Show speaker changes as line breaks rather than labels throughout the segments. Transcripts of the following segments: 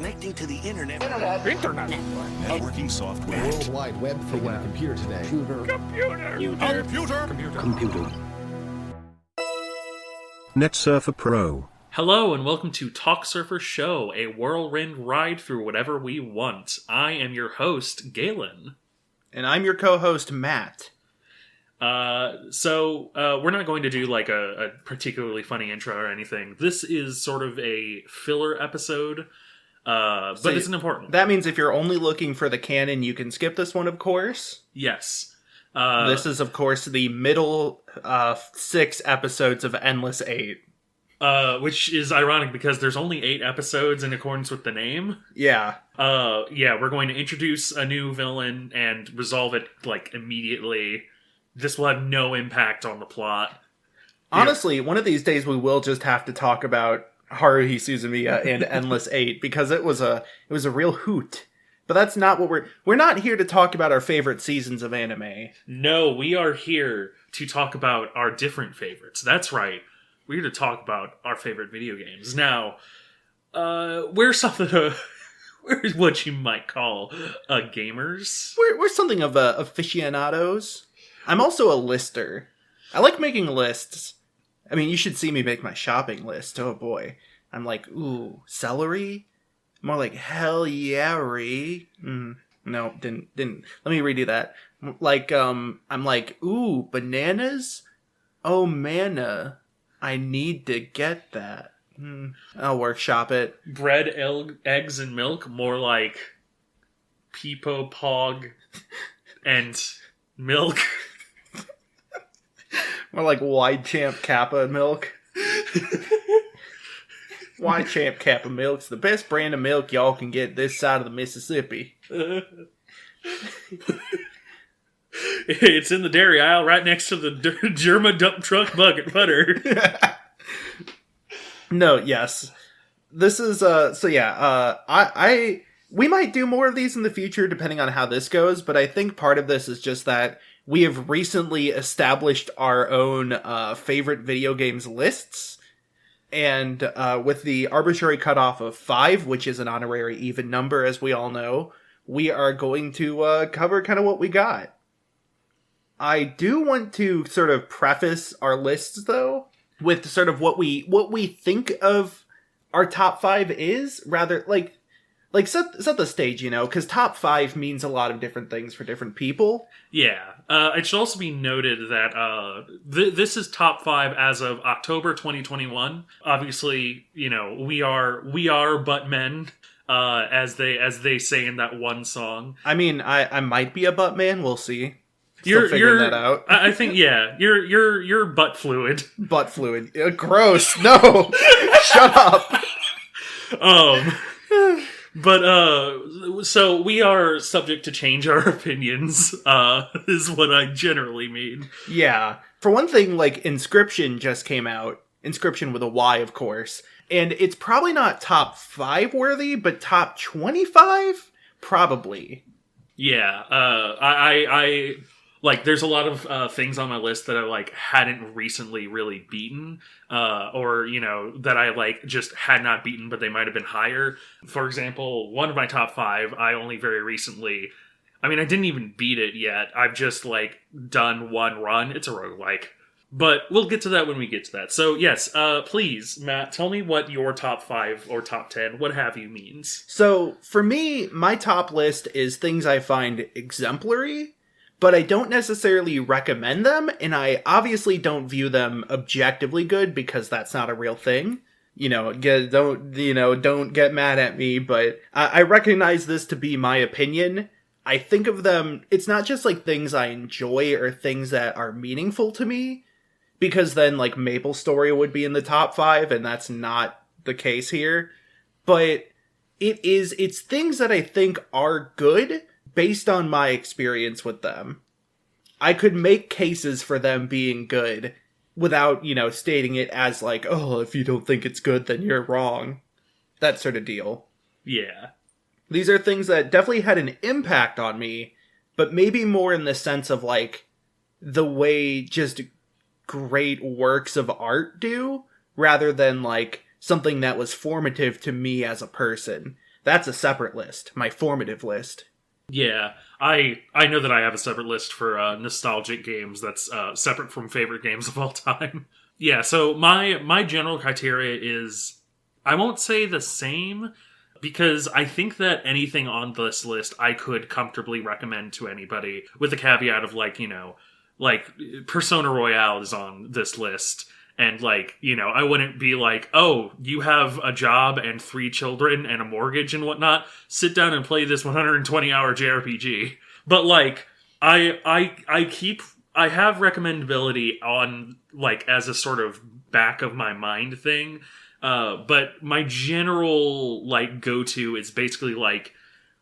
connecting to the internet.
Internet.
Networking software.
World Wide Web thing on a computer today.
Computer. NetSurfer Pro.
Hello and welcome to Talksurfer Show, a whirlwind ride through whatever we want. I am your host, Galen.
And I'm your co-host, Matt.
So we're not going to do like a particularly funny intro or anything. This is sort of a filler episode, but it's an important one.
That means if you're only looking for the canon, you can skip this one, of course.
Yes.
This is, of course, the middle 6 episodes of Endless 8.
Which is ironic because there's only 8 episodes in accordance with the name.
Yeah.
We're going to introduce a new villain and resolve it, like, immediately. This will have no impact on the plot.
Honestly, one of these days we will just have to talk about Haruhi Suzumiya and Endless 8 because it was a real hoot. But that's not what we're not here to talk about our favorite seasons of anime.
No, we are here to talk about our different favorites. That's right. We're here to talk about our favorite video games. Now, we're what you might call gamers.
We're something of aficionados. I'm also a lister. I like making lists. I mean, you should see me make my shopping list. Oh boy. I'm like, ooh, celery? More like, hell yeah-ry. No, didn't. Let me redo that. Like, I'm like, ooh, bananas? Oh, manna. I need to get that. I'll workshop it.
Bread, eggs, and milk? More like Peepo, Pog, and milk.
More like Wide Champ Kappa milk. Wide Champ Kappa milk's the best brand of milk y'all can get this side of the Mississippi.
It's in the dairy aisle right next to the Germa dump truck butter.
No, yes. This is, we might do more of these in the future depending on how this goes, but I think part of this is just that we have recently established our own favorite video games lists, and with the arbitrary cutoff of 5, which is an honorary even number, as we all know, we are going to cover kind of what we got. I do want to sort of preface our lists, though, with sort of what we think of our top 5 is, rather, like set the stage, you know, because top 5 means a lot of different things for different people.
Yeah. It should also be noted that this is top 5 as of October 2021. Obviously, you know, we are but men, as they say in that one song.
I mean, I might be a butt man. We'll see. Still figuring that out.
I think, yeah, you're butt fluid.
Butt fluid. Gross. No. Shut up.
But, so we are subject to change our opinions, is what I generally mean.
Yeah. For one thing, like, Inscription just came out. Inscription with a Y, of course. And it's probably not top 5 worthy, but top 25? Probably.
Yeah. I like, there's a lot of things on my list that I, like, hadn't recently really beaten, or, you know, that I, like, just had not beaten, but they might have been higher. For example, one of my top 5, I only very recently, I mean, I didn't even beat it yet. I've just, like, done one run. It's a roguelike. But we'll get to that when we get to that. So, yes, please, Matt, tell me what your top 5 or top 10, what have you, means.
So, for me, my top list is things I find exemplary, but I don't necessarily recommend them, and I obviously don't view them objectively good because that's not a real thing. You know, don't get mad at me, but I recognize this to be my opinion. I think of them, it's not just like things I enjoy or things that are meaningful to me, because then like MapleStory would be in the top 5, and that's not the case here. But it's things that I think are good based on my experience with them. I could make cases for them being good without, you know, stating it as like, oh, if you don't think it's good, then you're wrong. That sort of deal.
Yeah.
These are things that definitely had an impact on me, but maybe more in the sense of like the way just great works of art do, rather than like something that was formative to me as a person. that's a separate list, my formative list.
Yeah, I know that I have a separate list for nostalgic games that's separate from favorite games of all time. Yeah, so my general criteria is, I won't say the same, because I think that anything on this list I could comfortably recommend to anybody, with the caveat of, like, you know, like, Persona Royale is on this list, and, like, you know, I wouldn't be like, oh, you have a job and 3 children and a mortgage and whatnot, sit down and play this 120-hour JRPG. But, like, I have recommendability on, like, as a sort of back of my mind thing, but my general, like, go-to is basically, like,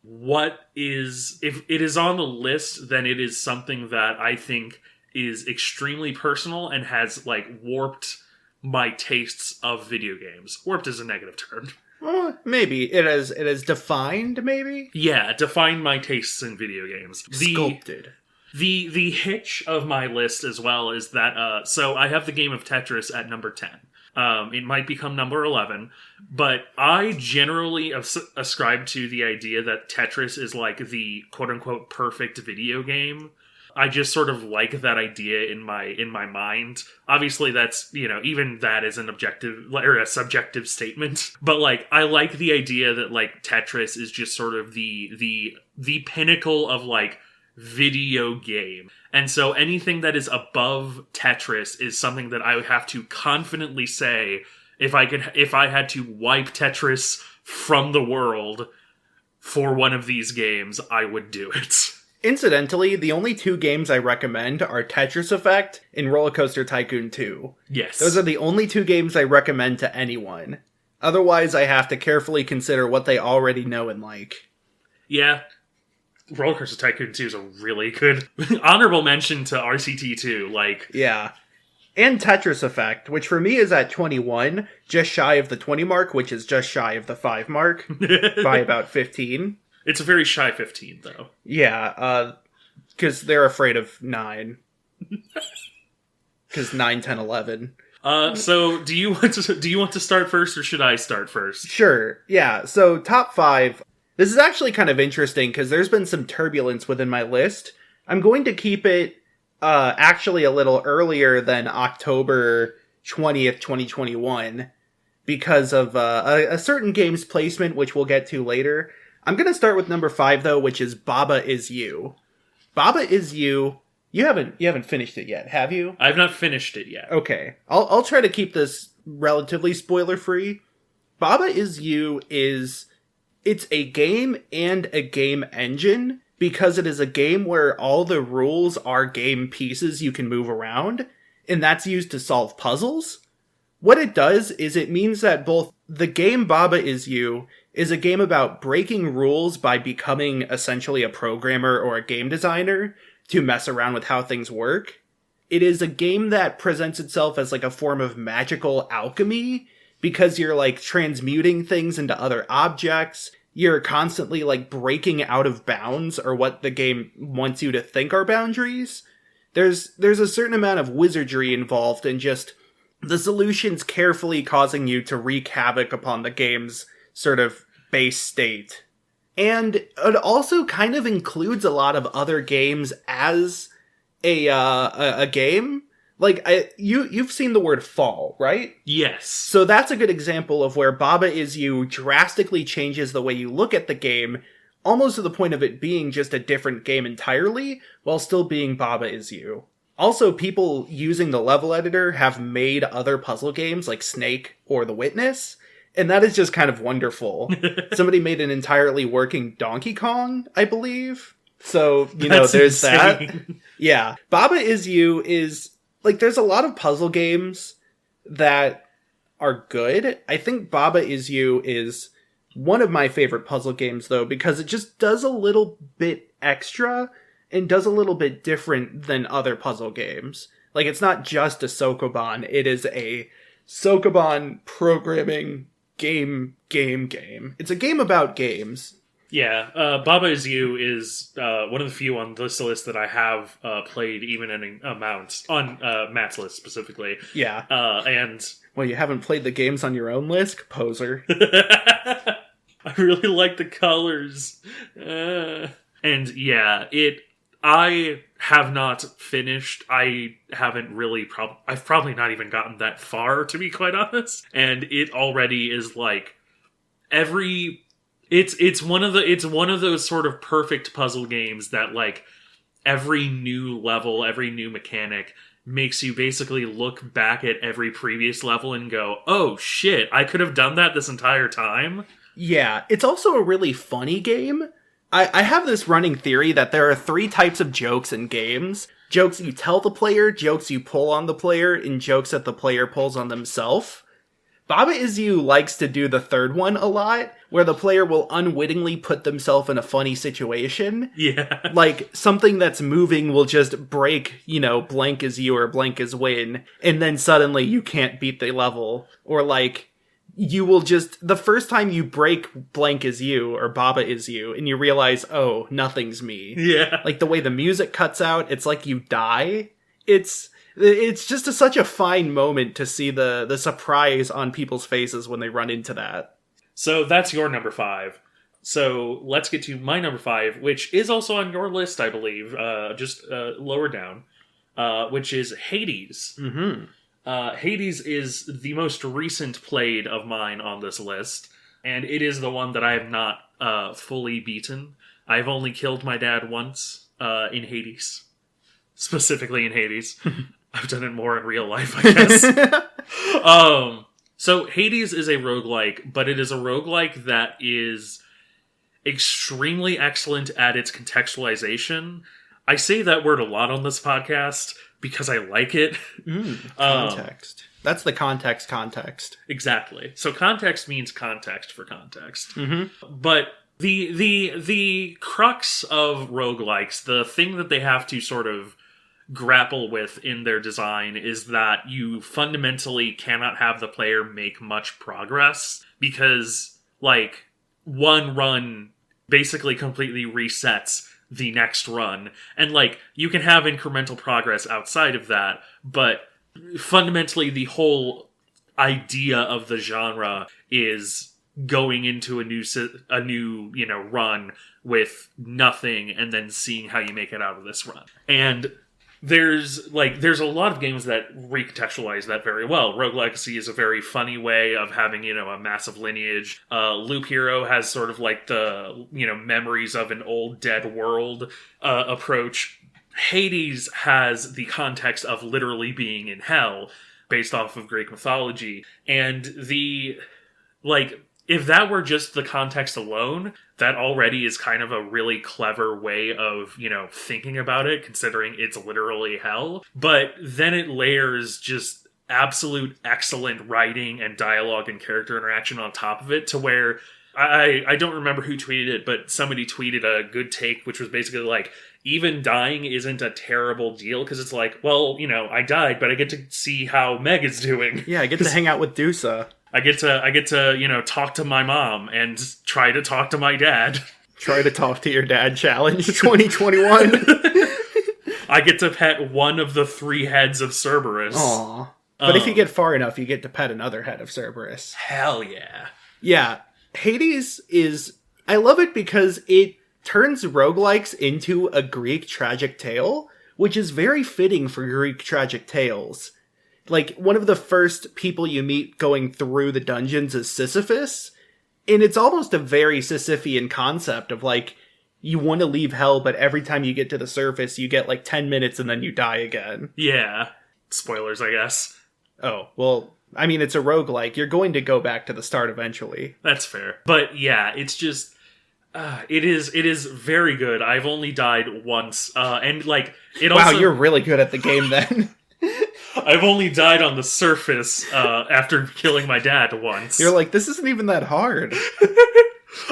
what is, if it is on the list, then it is something that I think is extremely personal and has, like, warped my tastes of video games. Warped is a negative term.
Well, maybe. It has defined, maybe?
Yeah, defined my tastes in video games.
Sculpted.
The hitch of my list as well is that, so I have the game of Tetris at number 10. It might become number 11, but I generally ascribe to the idea that Tetris is like the quote-unquote perfect video game. I just sort of like that idea in my mind. Obviously, that's, you know, even that is an objective or a subjective statement. But, like, I like the idea that, like, Tetris is just sort of the pinnacle of, like, video game. And so anything that is above Tetris is something that I would have to confidently say, if I had to wipe Tetris from the world for one of these games, I would do it.
Incidentally, the only 2 games I recommend are Tetris Effect and Roller Coaster Tycoon 2.
Yes.
Those are the only 2 games I recommend to anyone. Otherwise, I have to carefully consider what they already know and like.
Yeah. Roller Coaster Tycoon 2 is a really good honorable mention to RCT 2, like...
Yeah. And Tetris Effect, which for me is at 21, just shy of the 20 mark, which is just shy of the 5 mark, by about 15.
It's a very shy 15, though.
Yeah, because they're afraid of 9. Because 9, 10, 11.
So do you want to start first, or should I start first?
Sure, yeah. So top 5... This is actually kind of interesting because there's been some turbulence within my list. I'm going to keep it actually a little earlier than October 20th, 2021 because of a certain game's placement, which we'll get to later. I'm going to start with number 5, though, which is Baba Is You. Baba Is You... You haven't finished it yet, have you?
I've not finished it yet.
Okay. I'll try to keep this relatively spoiler-free. Baba Is You is... It's a game and a game engine because it is a game where all the rules are game pieces you can move around, and that's used to solve puzzles. What it does is it means that both the game Baba Is You is a game about breaking rules by becoming essentially a programmer or a game designer to mess around with how things work. It is a game that presents itself as like a form of magical alchemy, because you're, like, transmuting things into other objects. You're constantly, like, breaking out of bounds, or what the game wants you to think are boundaries. There's a certain amount of wizardry involved in just the solutions carefully causing you to wreak havoc upon the game's sort of base state. And it also kind of includes a lot of other games as a game. Like, you've seen the word fall, right?
Yes.
So that's a good example of where Baba Is You drastically changes the way you look at the game, almost to the point of it being just a different game entirely, while still being Baba Is You. Also, people using the level editor have made other puzzle games like Snake or The Witness, and that is just kind of wonderful. Somebody made an entirely working Donkey Kong, I believe. So,
That's
there's
insane.
that. Yeah. Baba Is You is... Like, there's a lot of puzzle games that are good. I think Baba Is You is one of my favorite puzzle games, though, because it just does a little bit extra and does a little bit different than other puzzle games. Like, it's not just a Sokoban. It is a Sokoban programming game. It's a game about games.
Yeah, Baba Is You is one of the few on this list that I have played even in amounts, on Matt's list specifically.
Yeah.
And...
Well, you haven't played the games on your own list? Poser.
I really like the colors. And yeah, I have not finished. I haven't really I've probably not even gotten that far, to be quite honest. And it already is like it's one of those sort of perfect puzzle games that like every new level, every new mechanic makes you basically look back at every previous level and go, "Oh shit, I could have done that this entire time."
Yeah, it's also a really funny game. I have this running theory that there are 3 types of jokes in games. Jokes you tell the player, jokes you pull on the player, and jokes that the player pulls on themselves. Baba Is You likes to do the third one a lot, where the player will unwittingly put themselves in a funny situation.
Yeah.
Like, something that's moving will just break, blank is you or blank is win, and then suddenly you can't beat the level. Or like, you will just, the first time you break blank is you, or Baba Is You, and you realize, oh, nothing's me.
Yeah.
Like, the way the music cuts out, it's like you die. It's just such a fine moment to see the surprise on people's faces when they run into that.
So that's your number 5. So let's get to my number 5, which is also on your list, I believe, just lower down, which is Hades.
Mm-hmm.
Hades is the most recent played of mine on this list, and it is the one that I have not fully beaten. I've only killed my dad once in Hades. Specifically in Hades. I've done it more in real life, I guess. So Hades is a roguelike, but it is a roguelike that is extremely excellent at its contextualization. I say that word a lot on this podcast because I like it.
Context. That's the context.
Exactly. So context means context for context.
Mm-hmm.
But the crux of roguelikes, the thing that they have to sort of grapple with in their design is that you fundamentally cannot have the player make much progress because, like, one run basically completely resets the next run. And, like, you can have incremental progress outside of that, but fundamentally the whole idea of the genre is going into a new run with nothing and then seeing how you make it out of this run. And there's a lot of games that recontextualize that very well. Rogue Legacy is a very funny way of having, a massive lineage. Loop Hero has sort of like the, memories of an old dead world approach. Hades has the context of literally being in hell based off of Greek mythology. And if that were just the context alone, that already is kind of a really clever way of, thinking about it, considering it's literally hell. But then it layers just absolute excellent writing and dialogue and character interaction on top of it to where I don't remember who tweeted it, but somebody tweeted a good take, which was basically like, even dying isn't a terrible deal, because it's like, well, I died, but I get to see how Meg is doing.
Yeah, I get to hang out with Dusa.
I get to, talk to my mom and try to talk to my dad.
Try to talk to your dad challenge 2021.
I get to pet one of the 3 heads of Cerberus.
Aww. But if you get far enough, you get to pet another head of Cerberus.
Hell yeah.
Yeah. Hades is... I love it because it turns roguelikes into a Greek tragic tale, which is very fitting for Greek tragic tales. Like, one of the first people you meet going through the dungeons is Sisyphus, and it's almost a very Sisyphean concept of, like, you want to leave hell, but every time you get to the surface, you get, 10 minutes and then you die again.
Yeah. Spoilers, I guess.
Oh, well, I mean, it's a roguelike. You're going to go back to the start eventually.
That's fair. But, yeah, it's just... it is very good. I've only died once, and, it also...
Wow, you're really good at the game, then.
I've only died on the surface after killing my dad once.
You're like, this isn't even that hard.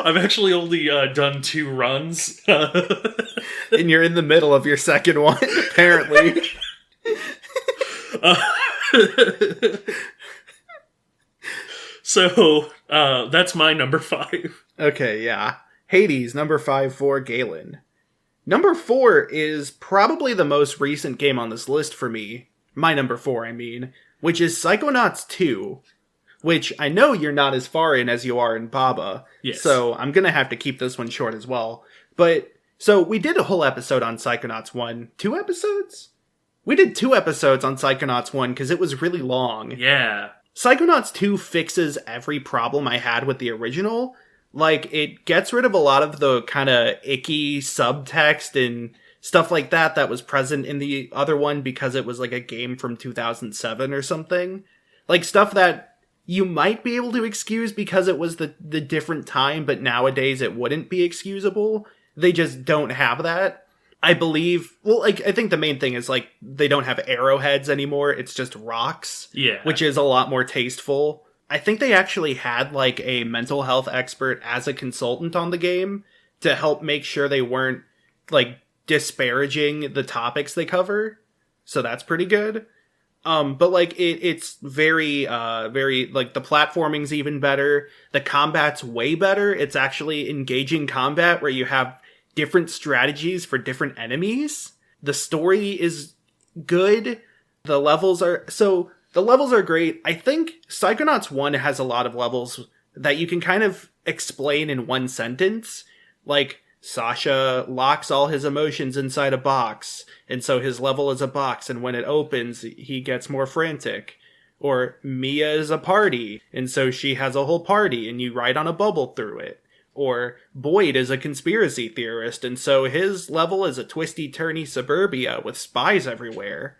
I've actually only done 2 runs.
And you're in the middle of your second one, apparently.
So, that's my number 5.
Okay, yeah. Hades, number 5 for Galen. Number 4 is probably the most recent game on this list for me. My number 4, I mean. Which is Psychonauts 2. which I know you're not as far in as you are in Baba.
Yes.
So I'm going to have to keep this one short as well. But, so we did a whole episode on Psychonauts 1. 2 episodes? We did 2 episodes on Psychonauts 1 because it was really long.
Yeah.
Psychonauts 2 fixes every problem I had with the original. Like, it gets rid of a lot of the kind of icky subtext and stuff like that was present in the other one because it was like a game from 2007 or something. Like, stuff that you might be able to excuse because it was the different time, but nowadays it wouldn't be excusable. They just don't have that. I believe, well, like, I think the main thing is, like, they don't have arrowheads anymore. It's just rocks.
Yeah.
Which is a lot more tasteful. I think they actually had, like, a mental health expert as a consultant on the game to help make sure they weren't, like, disparaging the topics they cover. So that's pretty good. But, like, it's very, like, the platforming's even better. The combat's way better. It's actually engaging combat where you have different strategies for different enemies. The story is good. The levels are great. I think Psychonauts 1 has a lot of levels that you can kind of explain in one sentence. Like, Sasha locks all his emotions inside a box, and so his level is a box, and when it opens, he gets more frantic. Or Mia is a party, and so she has a whole party, and you ride on a bubble through it. Or Boyd is a conspiracy theorist, and so his level is a twisty-turny suburbia with spies everywhere.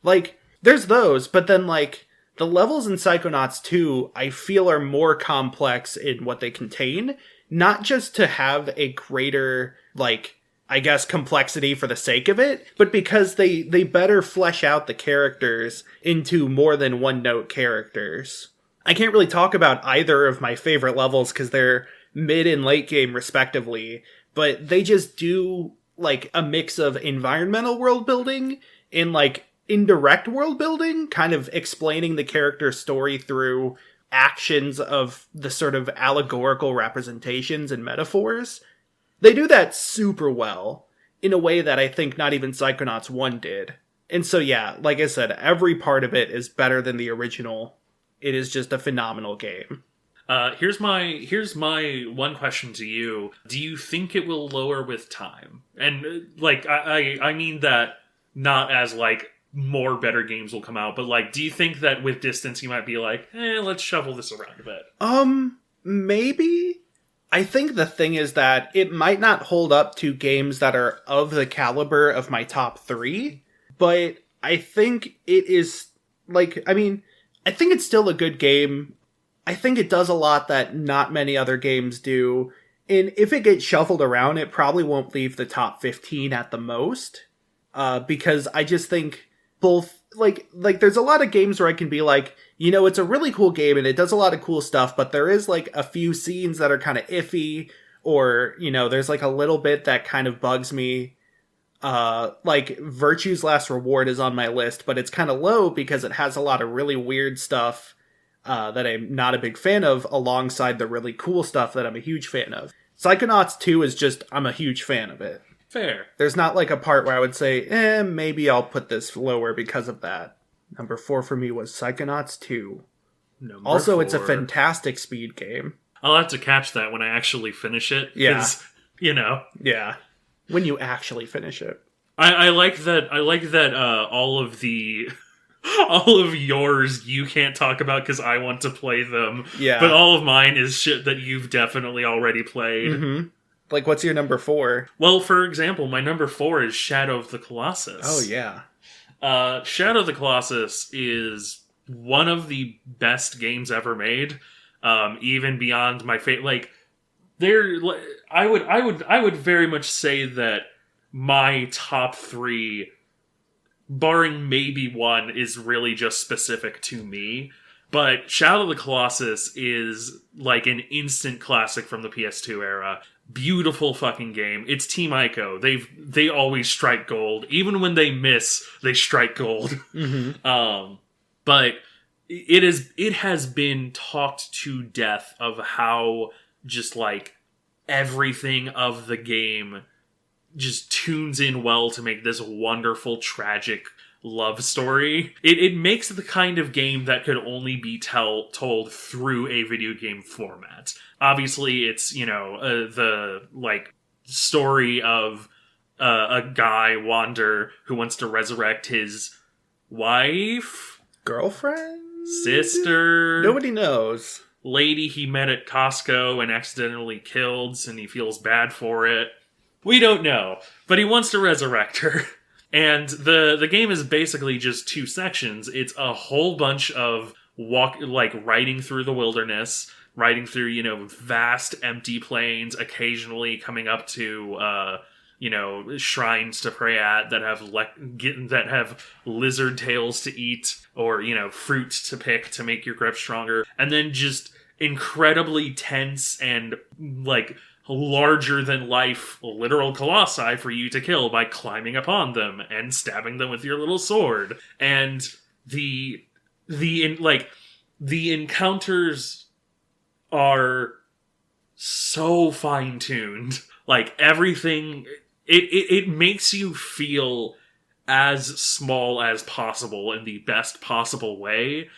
Like, there's those, but then, like, the levels in Psychonauts 2, I feel, are more complex in what they contain. Not just to have a greater, like, I guess, complexity for the sake of it, but because they better flesh out the characters into more than one-note characters. I can't really talk about either of my favorite levels because they're mid and late game respectively, but they just do, like, a mix of environmental world building and, like, indirect world building, kind of explaining the character's story through actions of the sort of allegorical representations and metaphors. They do that super well, in a way that I think not even Psychonauts 1 did. And so yeah, like I said, every part of it is better than the original. It is just a phenomenal game.
Here's my one question to you. Do you think it will lower with time? And, like, I mean that not as, like, more better games will come out, but, like, do you think that with distance you might be like, let's shuffle this around a bit?
Maybe. I think the thing is that it might not hold up to games that are of the caliber of my top 3, but I think it is, like, I mean, I think it's still a good game. I think it does a lot that not many other games do, and if it gets shuffled around, it probably won't leave the top 15 at the most, because I just think both, like there's a lot of games where I can be like, you know, it's a really cool game and it does a lot of cool stuff, but there is, like, a few scenes that are kind of iffy, or, you know, there's, like, a little bit that kind of bugs me. Like, Virtue's Last Reward is on my list, but it's kind of low because it has a lot of really weird stuff that I'm not a big fan of, alongside the really cool stuff that I'm a huge fan of. Psychonauts 2 is just, I'm a huge fan of it.
Fair.
There's not, like, a part where I would say, maybe I'll put this lower because of that. Number 4 for me was Psychonauts 2. Also, 4. It's a fantastic speed game.
I'll have to catch that when I actually finish it.
Yeah.
You know.
Yeah. When you actually finish it.
I like that all of yours you can't talk about because I want to play them.
Yeah.
But all of mine is shit that you've definitely already played.
Mm-hmm. Like, what's your number 4?
Well, for example, my number 4 is Shadow of the Colossus.
Oh, yeah.
Shadow of the Colossus is one of the best games ever made. Even beyond my favorite, like, I would very much say that my top 3, barring maybe one, is really just specific to me. But Shadow of the Colossus is like an instant classic from the PS2 era. Beautiful fucking game. It's Team Ico. They always strike gold. Even when they miss, they strike gold.
Mm-hmm.
But it has been talked to death of how just, like, everything of the game just tunes in well to make this wonderful, tragic, love story. It makes the kind of game that could only be told through a video game format. Obviously, it's, the, like, story of a guy, Wander, who wants to resurrect his wife?
Girlfriend?
Sister?
Nobody knows.
Lady he met at Costco and accidentally killed, and he feels bad for it. We don't know, but he wants to resurrect her. And the game is basically just 2 sections. It's a whole bunch of riding through the wilderness, riding through, vast empty plains, occasionally coming up to, shrines to pray at that have lizard tails to eat, or, fruit to pick to make your grip stronger. And then just incredibly tense and, larger than life literal colossi for you to kill by climbing upon them and stabbing them with your little sword. And the encounters are so fine-tuned. Like, everything, it makes you feel as small as possible in the best possible way,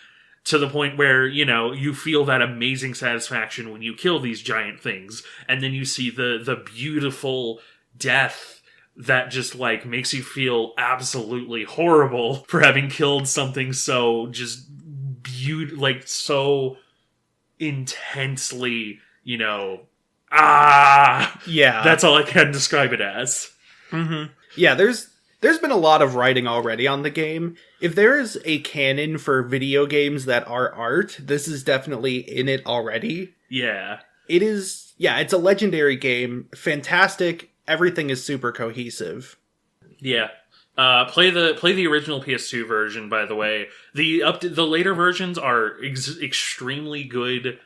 to the point where, you feel that amazing satisfaction when you kill these giant things, and then you see the beautiful death that just, makes you feel absolutely horrible for having killed something so just so intensely, Yeah. That's all I can describe it as.
Mm-hmm. Yeah, there's been a lot of writing already on the game. If there is a canon for video games that are art, this is definitely in it already.
Yeah.
It's a legendary game. Fantastic. Everything is super cohesive.
Yeah. Play the original PS2 version, by the way. The later versions are extremely good,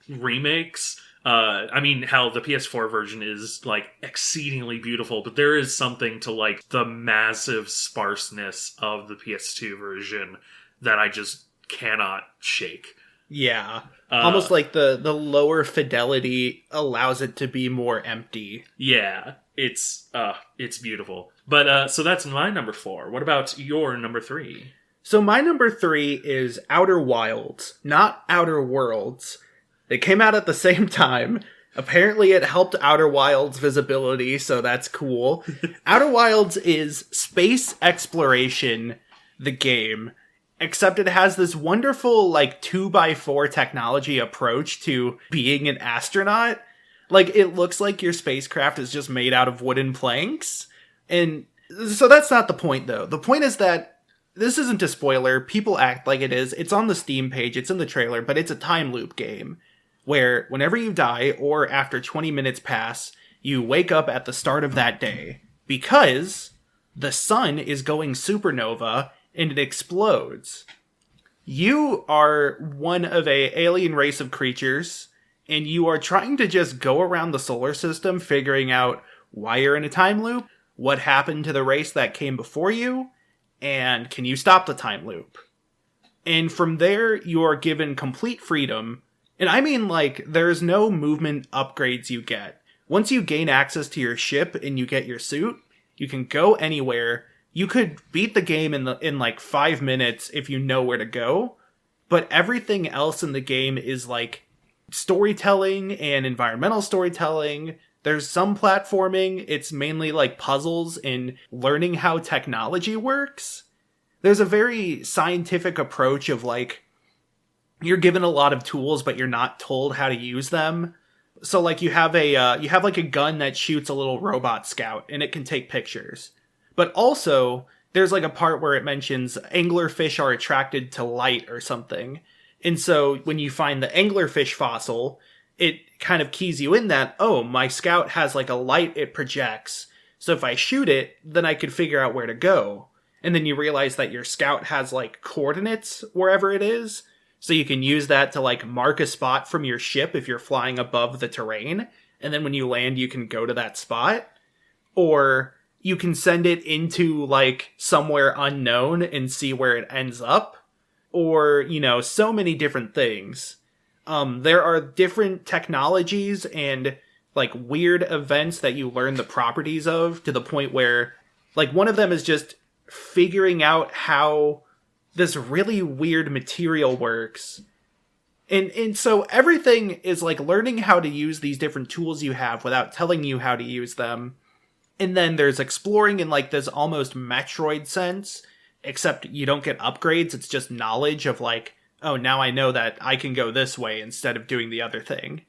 remakes. How the PS4 version is, exceedingly beautiful, but there is something to, the massive sparseness of the PS2 version that I just cannot shake.
Yeah. Almost like the lower fidelity allows it to be more empty.
Yeah. It's beautiful. But, so that's my number 4. What about your number 3?
So my number 3 is Outer Wilds, not Outer Worlds. They came out at the same time. Apparently it helped Outer Wilds visibility, so that's cool. Outer Wilds is space exploration, the game, except it has this wonderful, 2x4 technology approach to being an astronaut. It looks like your spacecraft is just made out of wooden planks. And so that's not the point, though. The point is that this isn't a spoiler. People act like it is. It's on the Steam page. It's in the trailer, but it's a time loop game, where whenever you die, or after 20 minutes pass, you wake up at the start of that day, because the sun is going supernova, and it explodes. You are one of a alien race of creatures, and you are trying to just go around the solar system figuring out why you're in a time loop, what happened to the race that came before you, and can you stop the time loop? And from there, you are given complete freedom. And I mean, there's no movement upgrades you get. Once you gain access to your ship and you get your suit, you can go anywhere. You could beat the game in 5 minutes if you know where to go. But everything else in the game is storytelling and environmental storytelling. There's some platforming. It's mainly puzzles and learning how technology works. There's a very scientific approach of you're given a lot of tools, but you're not told how to use them. So you have a gun that shoots a little robot scout, and it can take pictures. But also there's a part where it mentions anglerfish are attracted to light or something. And so when you find the anglerfish fossil, it kind of keys you in that, oh, my scout has a light it projects. So if I shoot it, then I could figure out where to go. And then you realize that your scout has coordinates wherever it is. So you can use that to mark a spot from your ship if you're flying above the terrain. And then when you land, you can go to that spot. Or you can send it into somewhere unknown and see where it ends up. Or, so many different things. There are different technologies and weird events that you learn the properties of, to the point where one of them is just figuring out how this really weird material works. And so everything is like learning how to use these different tools you have without telling you how to use them. And then there's exploring in like this almost Metroid sense, except you don't get upgrades. It's just knowledge of like, oh, now I know that I can go this way instead of doing the other thing.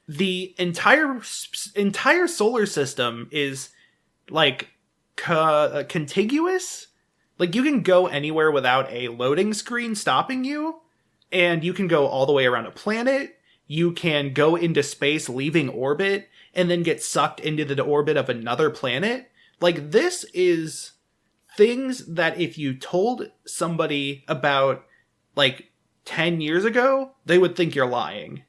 The entire solar system is like contiguous. Like you can go anywhere without a loading screen stopping you, and you can go all the way around a planet. You can go into space, leaving orbit, and then get sucked into the orbit of another planet. Like, this is things that if you told somebody about, like, 10 years ago, they would think you're lying.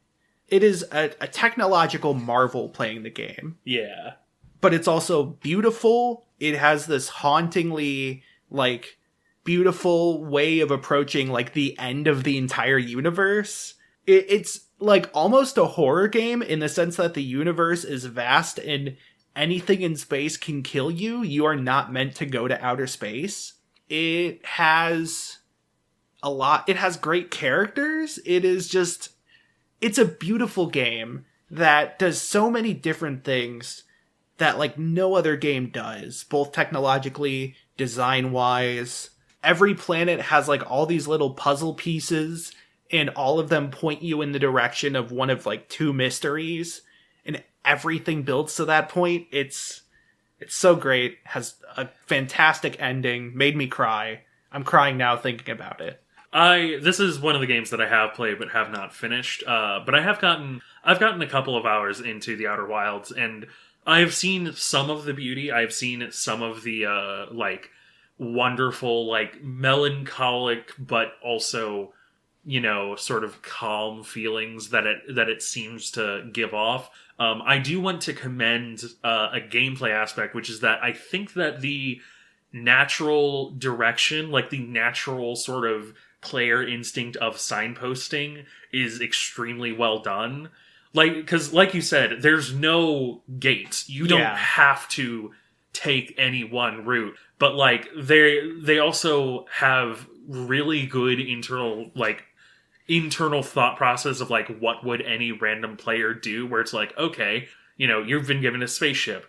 It is a technological marvel playing the game.
Yeah.
But it's also beautiful. It has this hauntingly, like, beautiful way of approaching, like, the end of the entire universe. It's like almost a horror game in the sense that the universe is vast and anything in space can kill you. You are not meant to go to outer space. It has a lot. It has great characters. It's a beautiful game that does so many different things that like no other game does, both technologically, design-wise. Every planet has like all these little puzzle pieces, and all of them point you in the direction of one of like two mysteries, and everything builds to that point. It's so great. Has a fantastic ending. Made me cry. I'm crying now thinking about it.
This is one of the games that I have played but have not finished. But I've gotten a couple of hours into the Outer Wilds, and I've seen some of the beauty. I've seen some of the like wonderful, like melancholic, but also, you know, sort of calm feelings that it seems to give off. I do want to commend a gameplay aspect, which is that I think that the natural direction, like the natural sort of player instinct of signposting, is extremely well done. Like, because like you said, there's no gates. You don't have to take any one route, but like they also have really good internal thought process of like what would any random player do, where it's like, okay, you know, you've been given a spaceship,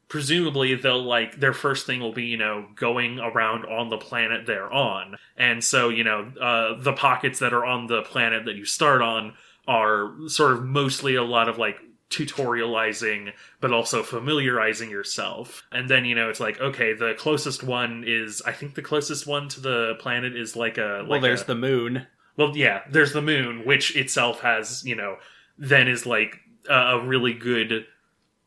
presumably they'll like their first thing will be, you know, going around on the planet they're on, and so, you know, the pockets that are on the planet that you start on are sort of mostly a lot of like tutorializing, but also familiarizing yourself. And then, you know, it's like, okay, the closest one is, I think the closest one to the planet is like a...
Well, there's the moon.
Well, yeah, there's the moon, which itself has, you know, then is like a really good,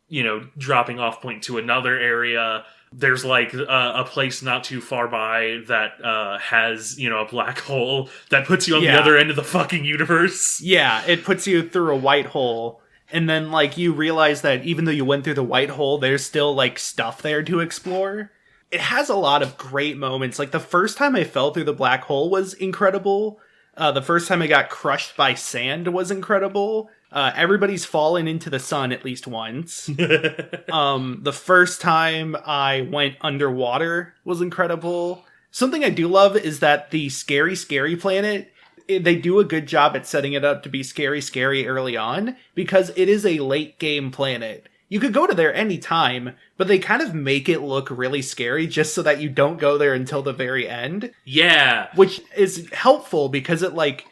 you know, dropping off point to another area. There's like a place not too far by that has, you know, a black hole that puts you on the other end of the fucking universe.
Yeah, it puts you through a white hole. And then, like, you realize that even though you went through the white hole, there's still, like, stuff there to explore. It has a lot of great moments. Like, the first time I fell through the black hole was incredible. The first time I got crushed by sand was incredible. Everybody's fallen into the sun at least once. The first time I went underwater was incredible. Something I do love is that the scary planet, they do a good job at setting it up to be scary early on, because it is a late game planet. You could go to there any time, but they kind of make it look really scary just so that you don't go there until the very end.
Yeah.
Which is helpful because it, like,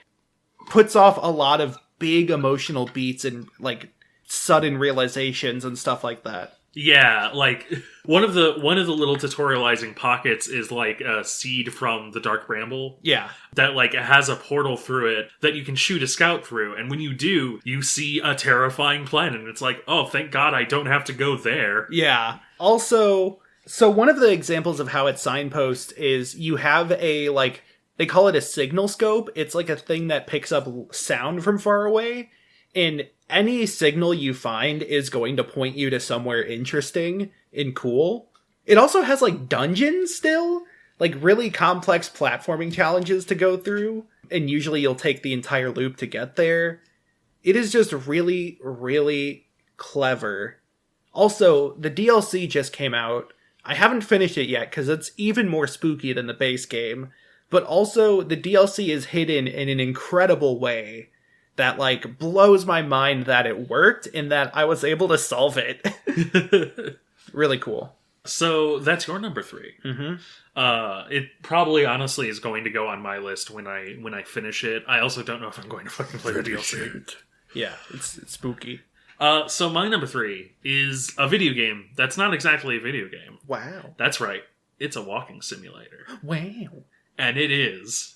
puts off a lot of big emotional beats and, like, sudden realizations and stuff like that.
Yeah, like, one of the little tutorializing pockets is, like, a seed from the Dark Bramble.
Yeah.
That, like, has a portal through it that you can shoot a scout through, and when you do, you see a terrifying planet, and it's like, oh, thank God I don't have to go there.
Yeah. Also, so one of the examples of how it signposts is you have a, like, they call it a signal scope. It's like a thing that picks up sound from far away, and any signal you find is going to point you to somewhere interesting and cool. It also has, like, dungeons still, like, really complex platforming challenges to go through, and usually you'll take the entire loop to get there. It is just really, really clever. Also, the DLC just came out I haven't finished it yet because it's even more spooky than the base game. But also, the DLC is hidden in an incredible way that, like, blows my mind that it worked and that I was able to solve it. Really cool.
So that's your number 3.
Mm-hmm.
It probably, honestly, is going to go on my list when I finish it. I also don't know if I'm going to fucking play the DLC.
Yeah, it's spooky.
So my number 3 is a video game that's not exactly a video game.
Wow.
That's right. It's a walking simulator.
Wow. And
it is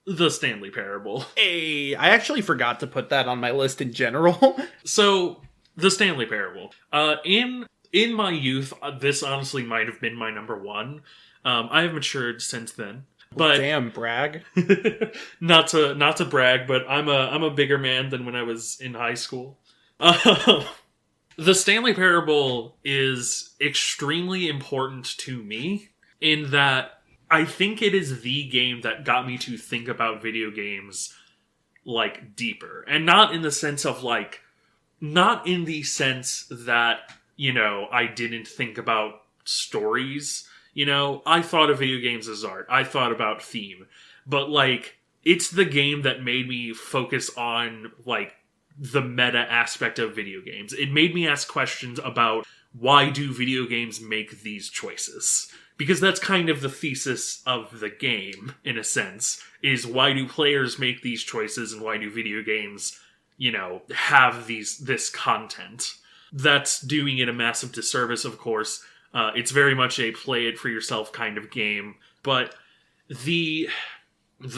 The Stanley Parable.
Hey, I actually forgot to put that on my list in general.
So, The Stanley Parable. In my youth, this honestly might have been my number 1. I have matured since then. But
damn, brag.
not to brag, but I'm a bigger man than when I was in high school. The Stanley Parable is extremely important to me in that I think it is the game that got me to think about video games, like, deeper. And not in the sense of, like, not in the sense that, you know, I didn't think about stories. You know, I thought of video games as art. I thought about theme. But, like, it's the game that made me focus on, like, the meta aspect of video games. It made me ask questions about why do video games make these choices? Because that's kind of the thesis of the game, in a sense, is why do players make these choices and why do video games, you know, have this content? That's doing it a massive disservice, of course. It's very much a play it for yourself kind of game. But the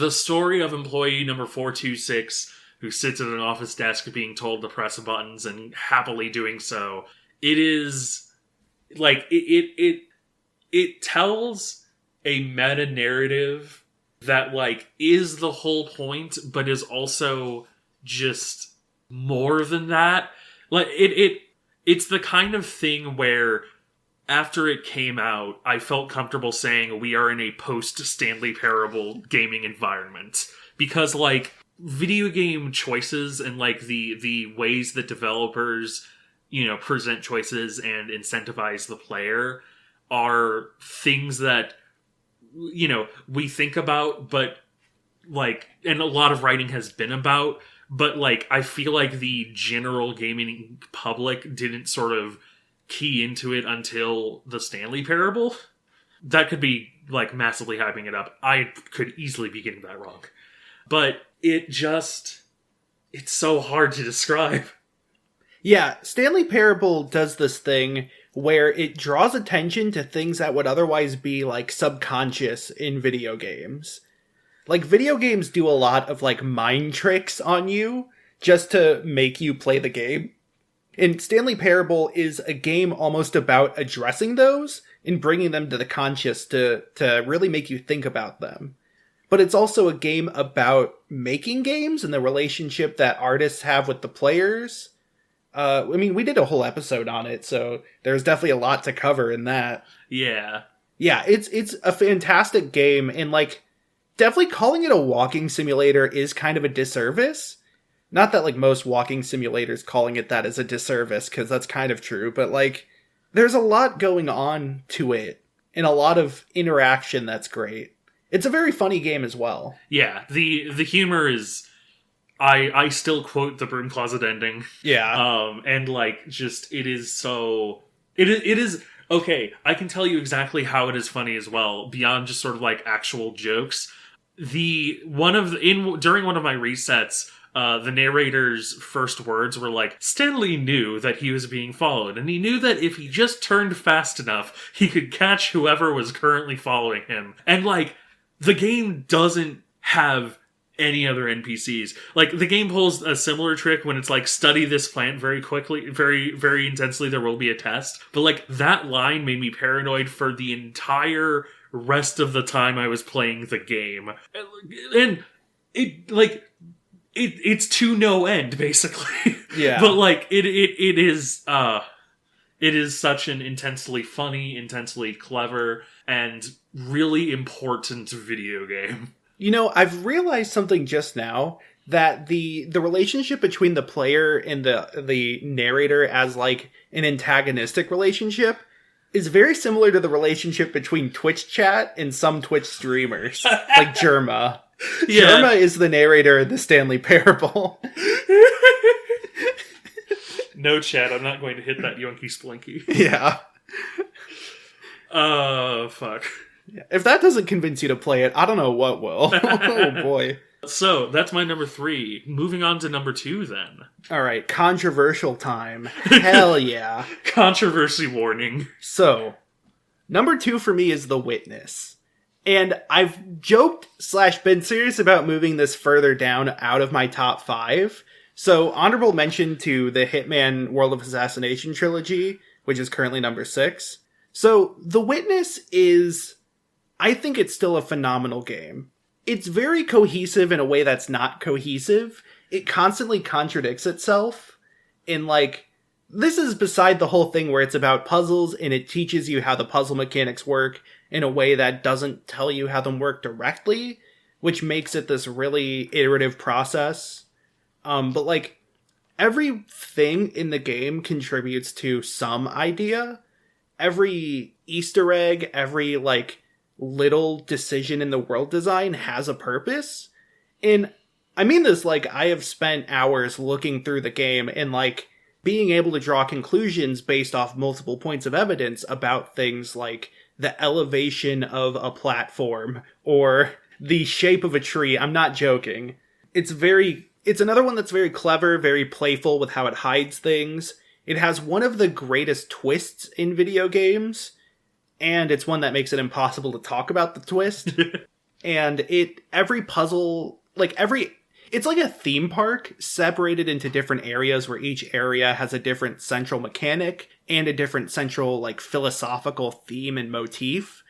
story of employee number 426, who sits at an office desk being told to press buttons and happily doing so, it is, like, it tells a meta-narrative that, like, is the whole point, but is also just more than that. Like, it's the kind of thing where, after it came out, I felt comfortable saying we are in a post-Stanley Parable gaming environment. Because, like, video game choices and, like, the ways that developers, you know, present choices and incentivize the player are things that, you know, we think about, but, like, and a lot of writing has been about, but, like, I feel like the general gaming public didn't sort of key into it until the Stanley Parable. That could be, like, massively hyping it up. I could easily be getting that wrong. But it's so hard to describe.
Yeah, Stanley Parable does this thing where it draws attention to things that would otherwise be, like, subconscious in video games. Like, video games do a lot of, like, mind tricks on you just to make you play the game. And Stanley Parable is a game almost about addressing those and bringing them to the conscious to really make you think about them. But it's also a game about making games and the relationship that artists have with the players. I mean, we did a whole episode on it, so there's definitely a lot to cover in that.
Yeah.
Yeah, it's a fantastic game, and, like, definitely calling it a walking simulator is kind of a disservice. Not that, like, most walking simulators calling it that is a disservice, because that's kind of true, but, like, there's a lot going on to it, and a lot of interaction that's great. It's a very funny game as well.
Yeah, the humor is... I still quote the broom closet ending.
Yeah.
And, like, just, it is so... It is... Okay, I can tell you exactly how it is funny as well, beyond just sort of, like, actual jokes. During one of my resets, the narrator's first words were like, Stanley knew that he was being followed, and he knew that if he just turned fast enough, he could catch whoever was currently following him. And, like, the game doesn't have any other NPCs. Like, the game pulls a similar trick when it's like, study this plant very quickly, very, very intensely, there will be a test. But, like, that line made me paranoid for the entire rest of the time I was playing the game. And it, like, it's to no end, basically.
Yeah.
But, like, it is such an intensely funny, intensely clever, and really important video game.
You know, I've realized something just now, that the relationship between the player and the narrator as, like, an antagonistic relationship, is very similar to the relationship between Twitch chat and some Twitch streamers, like Jerma.
Yeah.
Jerma is the narrator of the Stanley Parable.
No, Chad, I'm not going to hit that Yoinky Splinky.
Yeah.
Fuck.
If that doesn't convince you to play it, I don't know what will. Oh, boy.
So, that's my number 3. Moving on to number 2, then.
All right, controversial time. Hell yeah.
Controversy warning.
So, number 2 for me is The Witness. And I've joked / been serious about moving this further down out of my top 5. So, honorable mention to the Hitman World of Assassination trilogy, which is currently number 6. So, The Witness is... I think it's still a phenomenal game. It's very cohesive in a way that's not cohesive. It constantly contradicts itself. And, like, this is beside the whole thing where it's about puzzles and it teaches you how the puzzle mechanics work in a way that doesn't tell you how them work directly, which makes it this really iterative process. But, like, everything in the game contributes to some idea. Every Easter egg, every, like, little decision in the world design has a purpose. And I mean this, like, I have spent hours looking through the game and, like, being able to draw conclusions based off multiple points of evidence about things like the elevation of a platform or the shape of a tree. I'm not joking. It's another one that's very clever, very playful with how it hides things. It has one of the greatest twists in video games, and it's one that makes it impossible to talk about the twist. And every puzzle, it's like a theme park separated into different areas where each area has a different central mechanic and a different central, like, philosophical theme and motif.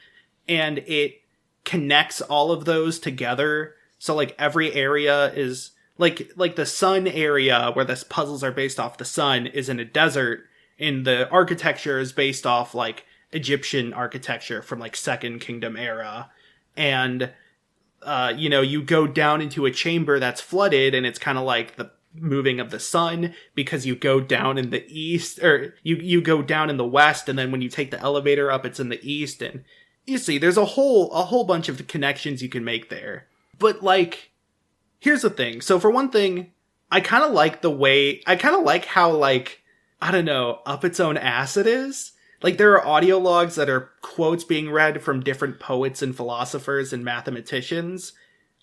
And it connects all of those together. So, like, every area is, like the sun area where the puzzles are based off the sun is in a desert, and the architecture is based off, like, Egyptian architecture from, like, Second Kingdom era. And, you go down into a chamber that's flooded, and it's kind of like the moving of the sun, because you go down in the east, or you go down in the west, and then when you take the elevator up, it's in the east, and you see, there's a whole bunch of connections you can make there. But, like, here's the thing. So, for one thing, I kind of like how, like, I don't know, up its own ass it is. Like, there are audio logs that are quotes being read from different poets and philosophers and mathematicians.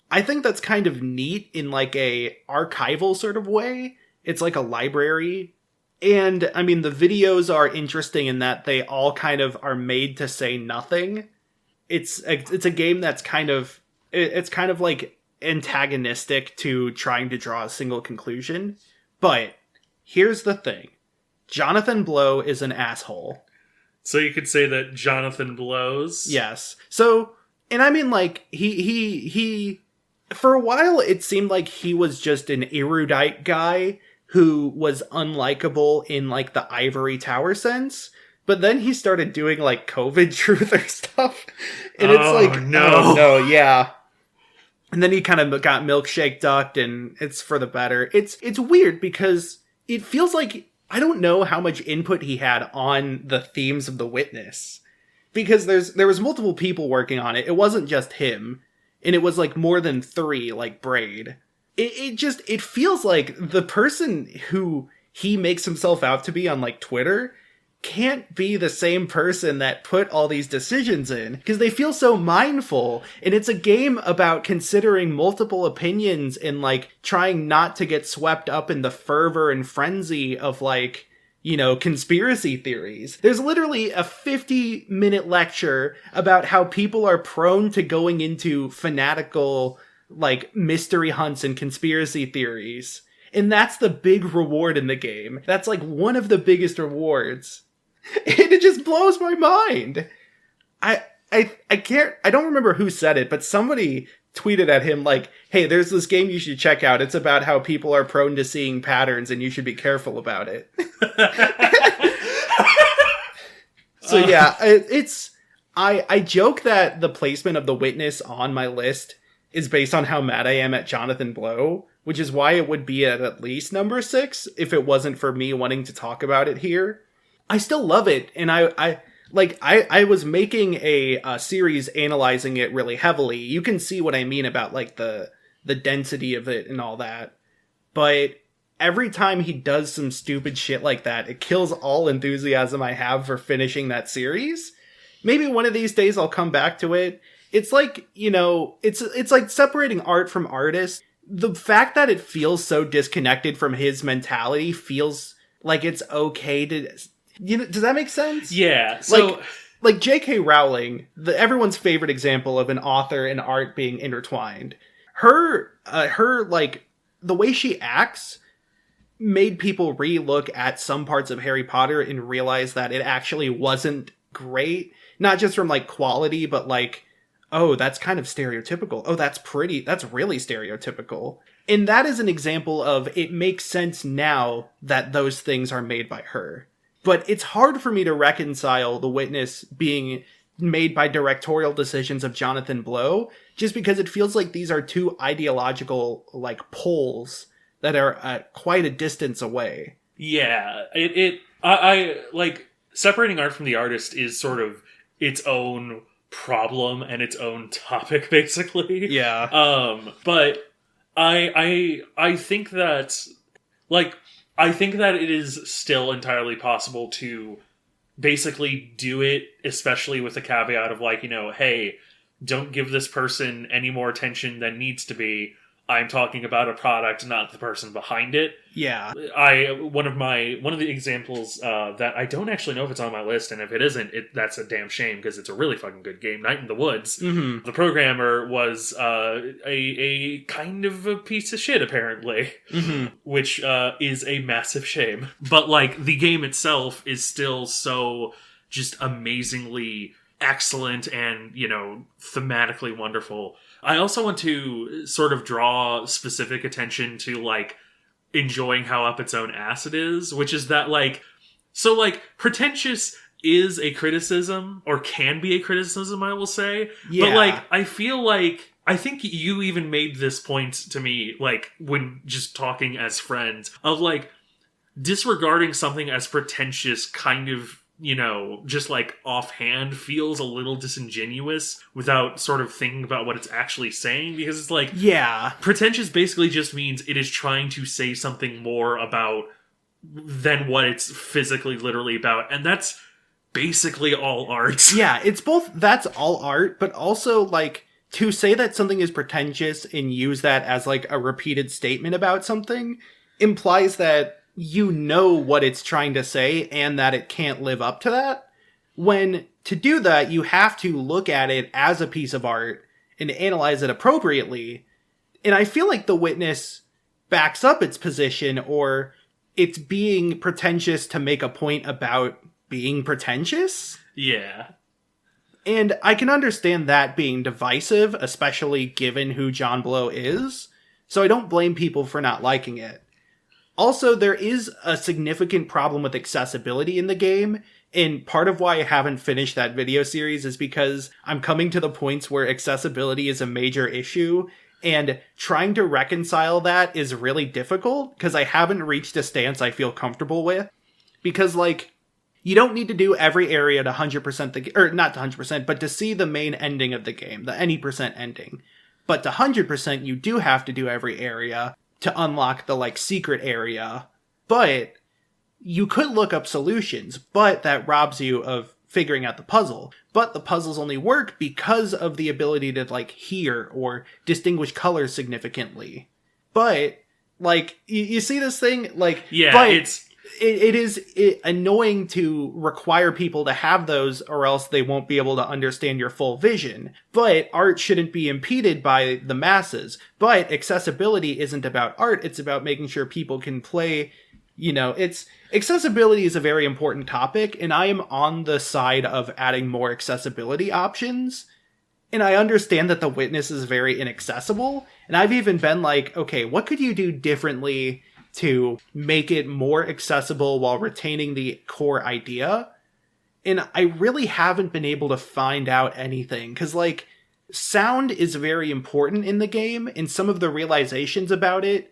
I think that's kind of neat in, like, a archival sort of way. It's like a library. And, I mean, the videos are interesting in that they all kind of are made to say nothing. It's a game that's kind of like antagonistic to trying to draw a single conclusion. But here's the thing. Jonathan Blow is an asshole.
So you could say that Jonathan blows?
Yes. So, and I mean, like, he for a while, it seemed like he was just an erudite guy who was unlikable in, like, the Ivory Tower sense. But then he started doing, like, COVID truther stuff. And it's like,
no.
Oh, no, yeah. And then he kind of got milkshake ducked, and it's for the better. It's weird because it feels like, I don't know how much input he had on the themes of The Witness. Because there was multiple people working on it. It wasn't just him. And it was, like, more than 3, like Braid. It feels like the person who he makes himself out to be on, like, Twitter can't be the same person that put all these decisions in, because they feel so mindful. And it's a game about considering multiple opinions and, like, trying not to get swept up in the fervor and frenzy of, like, conspiracy theories. There's literally a 50-minute lecture about how people are prone to going into fanatical, like, mystery hunts and conspiracy theories. And that's the big reward in the game. That's, like, one of the biggest rewards. And it just blows my mind. I don't remember who said it, but somebody tweeted at him, like, hey, there's this game you should check out. It's about how people are prone to seeing patterns and you should be careful about it. So yeah, I joke that the placement of The Witness on my list is based on how mad I am at Jonathan Blow, which is why it would be at least number 6 if it wasn't for me wanting to talk about it here. I still love it, and I like, I was making a series analyzing it really heavily. You can see what I mean about, like, the density of it and all that. But every time he does some stupid shit like that, it kills all enthusiasm I have for finishing that series. Maybe one of these days I'll come back to it. It's like, you know, it's like separating art from artist. The fact that it feels so disconnected from his mentality feels like it's okay to, you know, does that make sense?
Yeah. So
like J.K. Rowling, everyone's favorite example of an author and art being intertwined. Her like the way she acts made people relook at some parts of Harry Potter and realize that it actually wasn't great. Not just from, like, quality, but, like, oh, that's kind of stereotypical. Oh, that's really stereotypical. And that is an example of it makes sense now that those things are made by her. But it's hard for me to reconcile The Witness being made by directorial decisions of Jonathan Blow, just because it feels like these are two ideological, like, poles that are at quite a distance away.
Yeah, I like, separating art from the artist is sort of its own problem and its own topic, basically.
Yeah.
But I think that, like, I think that it is still entirely possible to basically do it, especially with the caveat of, like, you know, hey, don't give this person any more attention than needs to be. I'm talking about a product, not the person behind it.
Yeah.
One of the examples that I don't actually know if it's on my list, and if it isn't, that's a damn shame because it's a really fucking good game. Night in the Woods.
Mm-hmm.
The programmer was a kind of a piece of shit, apparently,
mm-hmm.
which is a massive shame. But, like, the game itself is still so just amazingly excellent and, you know, thematically wonderful. I also want to sort of draw specific attention to, like, enjoying how up its own ass it is, which is that, like, so, like, pretentious is a criticism, or can be a criticism, I will say.
Yeah.
But, like, I feel like, I think you even made this point to me, like, when just talking as friends, of, like, disregarding something as pretentious kind of, you know, just, like, offhand feels a little disingenuous without sort of thinking about what it's actually saying, because it's like,
yeah,
pretentious basically just means it is trying to say something more about than what it's physically literally about, and that's basically all art.
Yeah, it's both, that's all art, but also, like, to say that something is pretentious and use that as, like, a repeated statement about something implies that you know what it's trying to say and that it can't live up to that. When to do that, you have to look at it as a piece of art and analyze it appropriately. And I feel like The Witness backs up its position, or it's being pretentious to make a point about being pretentious.
Yeah.
And I can understand that being divisive, especially given who John Blow is. So I don't blame people for not liking it. Also, there is a significant problem with accessibility in the game, and part of why I haven't finished that video series is because I'm coming to the points where accessibility is a major issue, and trying to reconcile that is really difficult, because I haven't reached a stance I feel comfortable with. Because, like, you don't need to do every area to 100% or not to 100%, but to see the main ending of the game, the any percent ending. But to 100%, you do have to do every area to unlock the, like, secret area. But you could look up solutions, but that robs you of figuring out the puzzle. But the puzzles only work because of the ability to, like, hear or distinguish colors significantly. But, like, you see this thing? Like,
yeah,
but it is annoying to require people to have those, or else they won't be able to understand your full vision. But art shouldn't be impeded by the masses. But accessibility isn't about art, it's about making sure people can play. You know, accessibility is a very important topic, and I am on the side of adding more accessibility options. And I understand that The Witness is very inaccessible, and I've even been like, okay, what could you do differently to make it more accessible while retaining the core idea? And I really haven't been able to find out anything, because, like, sound is very important in the game, and some of the realizations about it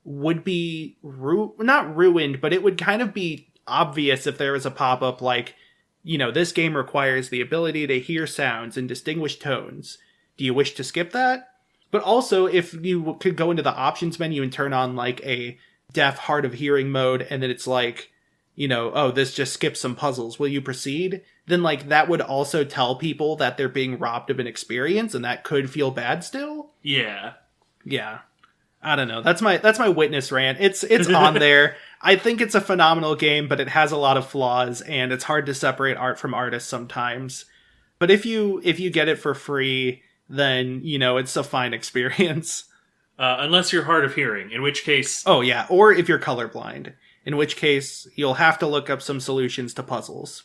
would be not ruined, but it would kind of be obvious if there was a pop-up like, this game requires the ability to hear sounds and distinguish tones. Do you wish to skip that? But also, if you could go into the options menu and turn on like a deaf hard of hearing mode, and then it's like, oh, this just skips some puzzles, will you proceed? Then like that would also tell people that they're being robbed of an experience, and that could feel bad still.
Yeah.
I don't know. That's my witness rant. It's on there. I think it's a phenomenal game, but it has a lot of flaws, and it's hard to separate art from artists sometimes. But if you get it for free, then it's a fine experience.
Unless you're hard of hearing, in which case...
Oh, yeah, or if you're colorblind, in which case you'll have to look up some solutions to puzzles.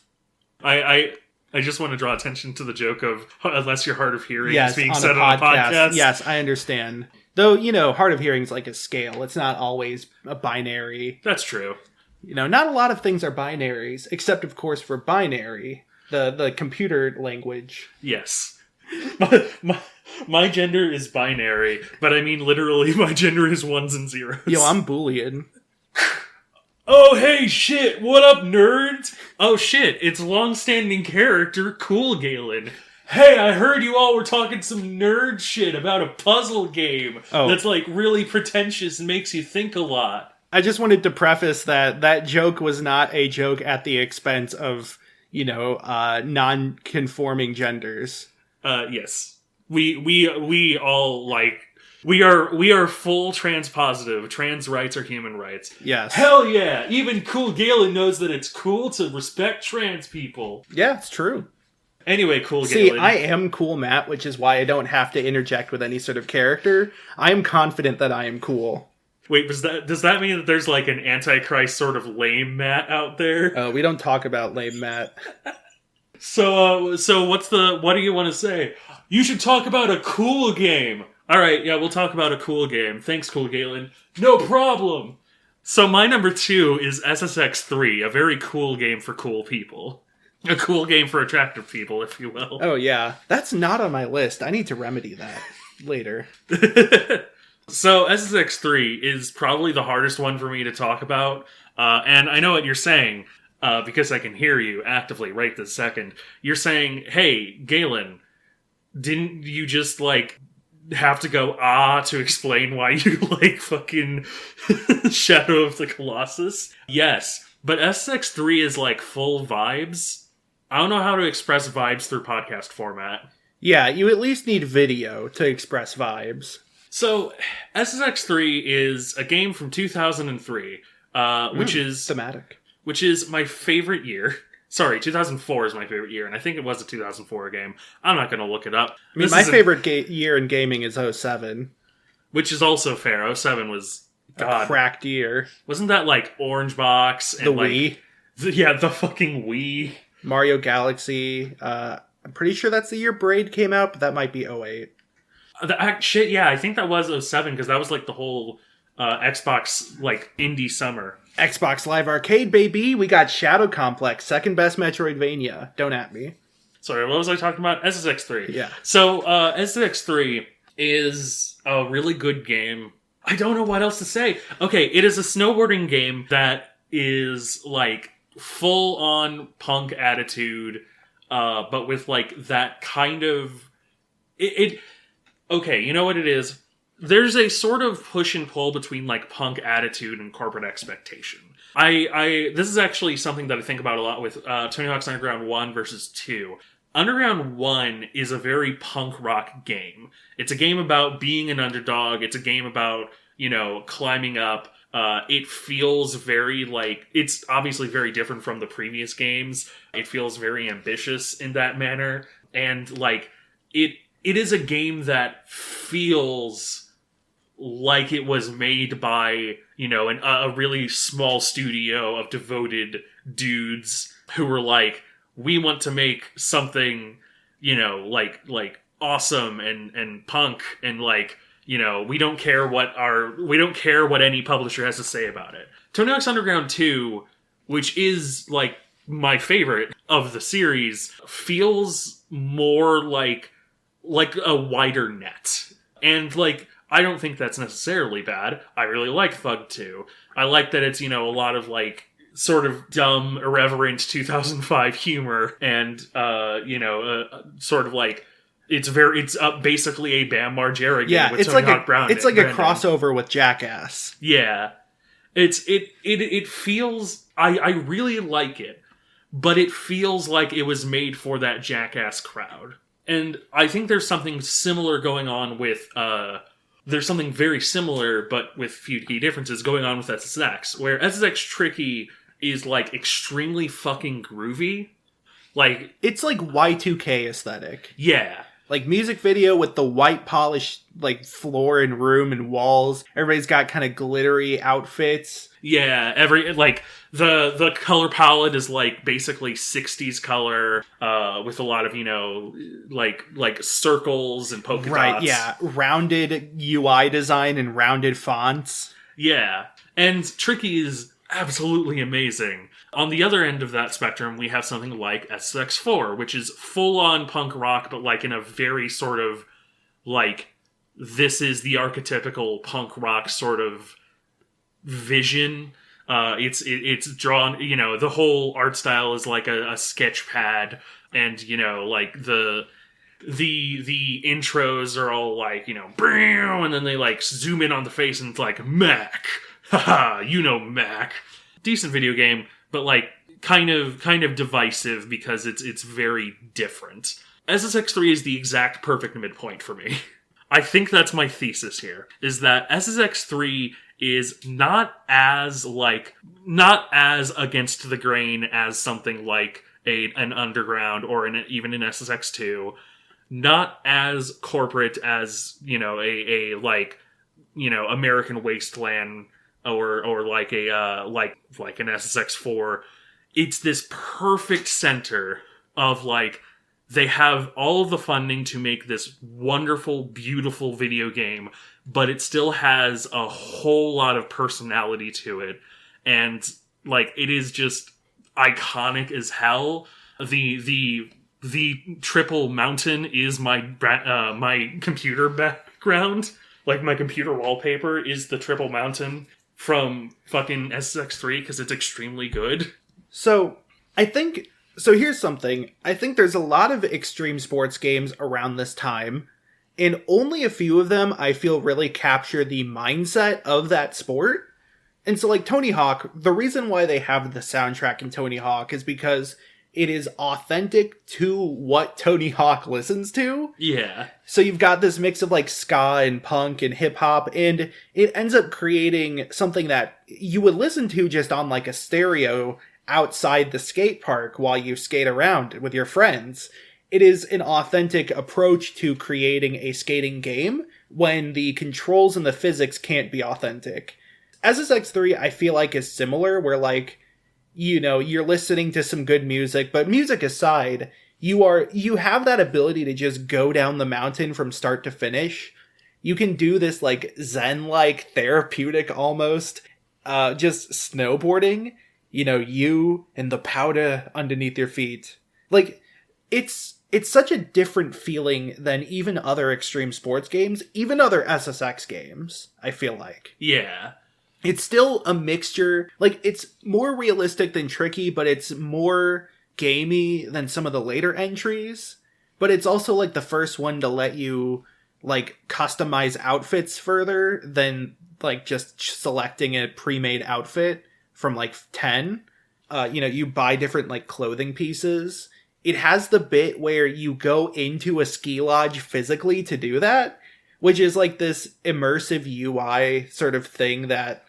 I just want to draw attention to the joke of unless you're hard of hearing is being said on a podcast.
Yes, I understand. Though, hard of hearing is like a scale. It's not always a binary.
That's true.
Not a lot of things are binaries, except, of course, for binary, the computer language.
Yes. My gender is binary, but I mean literally my gender is ones and zeros.
Yo, I'm Boolean.
Oh, hey, shit, what up, nerds? Oh, shit, it's long-standing character Cool Galen. Hey, I heard you all were talking some nerd shit about a puzzle game that's, like, really pretentious and makes you think a lot.
I just wanted to preface that joke was not a joke at the expense of, non-conforming genders.
Yes. We all, like... We are full trans positive. Trans rights are human rights.
Yes.
Hell yeah! Even Cool Galen knows that it's cool to respect trans people.
Yeah, it's true.
Anyway, Cool
See,
Galen.
I am Cool Matt, which is why I don't have to interject with any sort of character. I am confident that I am cool.
Wait, does that mean that there's like an Antichrist sort of lame Matt out there?
We don't talk about lame Matt.
So what do you want to say? You should talk about a cool game. All right, yeah, we'll talk about a cool game. Thanks, Cool Galen. No problem. So my number 2 is SSX3, a very cool game for cool people. A cool game for attractive people, if you will.
Oh, yeah. That's not on my list. I need to remedy that later.
So SSX3 is probably the hardest one for me to talk about. And I know what you're saying, because I can hear you actively right this second. You're saying, hey, Galen, didn't you just, like... have to go to explain why you like fucking Shadow of the Colossus? Yes, but SX3 is like full vibes. I don't know how to express vibes through podcast format.
Yeah, you at least need video to express vibes.
So, SSX3 is a game from 2003, which is...
thematic.
Which is my favorite year. Sorry, 2004 is my favorite year, and I think it was a 2004 game. I'm not going to look it up.
I mean, my favorite year in gaming is 07.
Which is also fair. 07 was...
a cracked year.
Wasn't that, like, Orange Box? And
the
like,
Wii?
The fucking Wii.
Mario Galaxy. I'm pretty sure that's the year Braid came out, but that might be 08.
Shit, yeah, I think that was 07, because that was, like, the whole Xbox, like, indie summer.
Xbox Live Arcade, baby! We got Shadow Complex, second best Metroidvania. Don't at me.
Sorry, what was I talking about? SSX3.
Yeah.
So, SSX3 is a really good game. I don't know what else to say. Okay, it is a snowboarding game that is, like, full-on punk attitude, but with, like, that kind of... Okay, you know what it is? There's a sort of push and pull between, like, punk attitude and corporate expectation. This is actually something that I think about a lot with Tony Hawk's Underground 1 versus 2. Underground 1 is a very punk rock game. It's a game about being an underdog. It's a game about, climbing up. It feels very, like... It's obviously very different from the previous games. It feels very ambitious in that manner. And, like, it is a game that feels... like it was made by, a really small studio of devoted dudes who were like, we want to make something, like awesome and punk and like, we don't care what any publisher has to say about it. Tony Hawk's Underground 2, which is like my favorite of the series, feels more like a wider net. And like, I don't think that's necessarily bad. I really like Thug 2. I like that it's, a lot of, like, sort of dumb, irreverent 2005 humor, and sort of like it's basically a Bam Margera game with Tony Hawk Brown.
It's like a crossover with Jackass.
Yeah, it feels. I really like it, but it feels like it was made for that Jackass crowd, and I think there's something similar going on with. There's something very similar, but with few key differences going on with SSX, where SSX Tricky is like extremely fucking groovy. Like
it's like Y2K aesthetic.
Yeah.
Like music video with the white polished like floor and room and walls. Everybody's got kind of glittery outfits.
Yeah, the color palette is like basically 60s color with a lot of, like circles and polka dots.
Right, yeah. Rounded UI design and rounded fonts.
Yeah. And Tricky is absolutely amazing. On the other end of that spectrum, we have something like SSX4, which is full-on punk rock, but like in a very sort of like, this is the archetypical punk rock sort of vision. It's drawn, the whole art style is like a sketch pad, and like the intros are all like, and then they like zoom in on the face and it's like Mac. Haha, Mac. Decent video game, but like kind of divisive because it's very different. SSX3 is the exact perfect midpoint for me. I think that's my thesis here, is that SSX3 is not as against the grain as something like an Underground or even an SSX2, not as corporate as, a American Wasteland or like like an SSX4. It's this perfect center of like, they have all of the funding to make this wonderful, beautiful video game, but it still has a whole lot of personality to it. And like, it is just iconic as hell. The triple mountain is my computer background. Like, my computer wallpaper is the triple mountain from fucking SSX3 because it's extremely good.
So here's something. I think there's a lot of extreme sports games around this time, and only a few of them I feel really capture the mindset of that sport. And so like Tony Hawk, the reason why they have the soundtrack in Tony Hawk is because it is authentic to what Tony Hawk listens to.
Yeah.
So you've got this mix of like ska and punk and hip hop, and it ends up creating something that you would listen to just on like a stereo outside the skate park while you skate around with your friends. It is an authentic approach to creating a skating game when the controls and the physics can't be authentic. SSX3, I feel like, is similar, where like, you're listening to some good music, but music aside, you have that ability to just go down the mountain from start to finish. You can do this like Zen-like, therapeutic almost, just snowboarding, you and the powder underneath your feet. Like, it's such a different feeling than even other extreme sports games, even other SSX games, I feel like.
Yeah.
It's still a mixture. Like, it's more realistic than Tricky, but it's more gamey than some of the later entries. But it's also, like, the first one to let you, like, customize outfits further than, like, just selecting a pre-made outfit from, like, 10. You buy different, like, clothing pieces. It has the bit where you go into a ski lodge physically to do that, which is, like, this immersive UI sort of thing that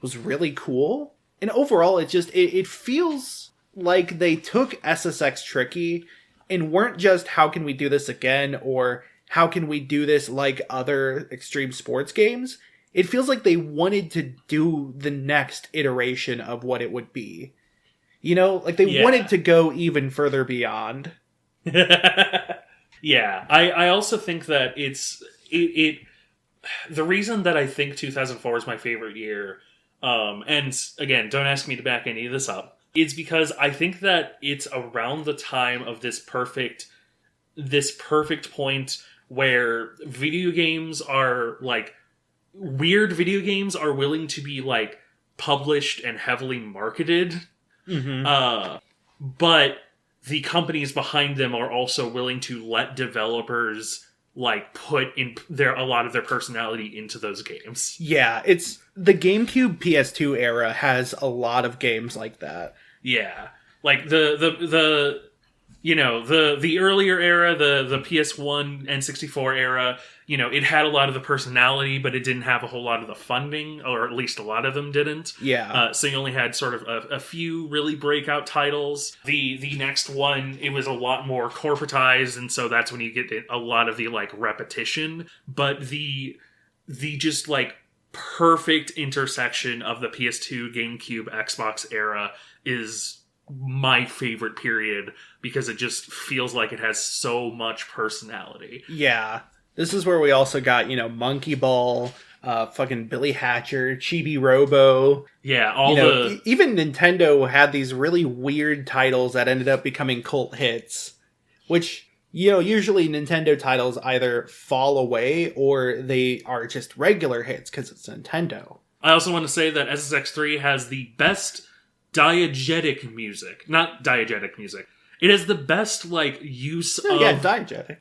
was really cool. And overall, it feels like they took SSX Tricky and weren't just, how can we do this again, or how can we do this like other extreme sports games? It feels like they wanted to do the next iteration of what it would be. Like they wanted to go even further beyond.
Yeah, I also think that the reason that I think 2004 is my favorite year, and again, don't ask me to back any of this up, is because I think that it's around the time of this perfect point where video games are like, weird video games are willing to be like published and heavily marketed But the companies behind them are also willing to let developers like put in a lot of their personality into those games.
Yeah, it's the GameCube PS2 era has a lot of games like that.
Yeah. Like the earlier era, the PS1 N64 era, it had a lot of the personality, but it didn't have a whole lot of the funding, or at least a lot of them didn't.
Yeah.
So you only had sort of a few really breakout titles. The next one, it was a lot more corporatized, and so that's when you get a lot of the like repetition. But the just like perfect intersection of the PS2, GameCube, Xbox era is my favorite period because it just feels like it has so much personality.
Yeah. This is where we also got, Monkey Ball, fucking Billy Hatcher, Chibi Robo.
Yeah,
even Nintendo had these really weird titles that ended up becoming cult hits, which, usually Nintendo titles either fall away or they are just regular hits because it's Nintendo.
I also want to say that SSX3 has the best diegetic music. Not diegetic music. It has the best, use of...
Yeah, diegetic.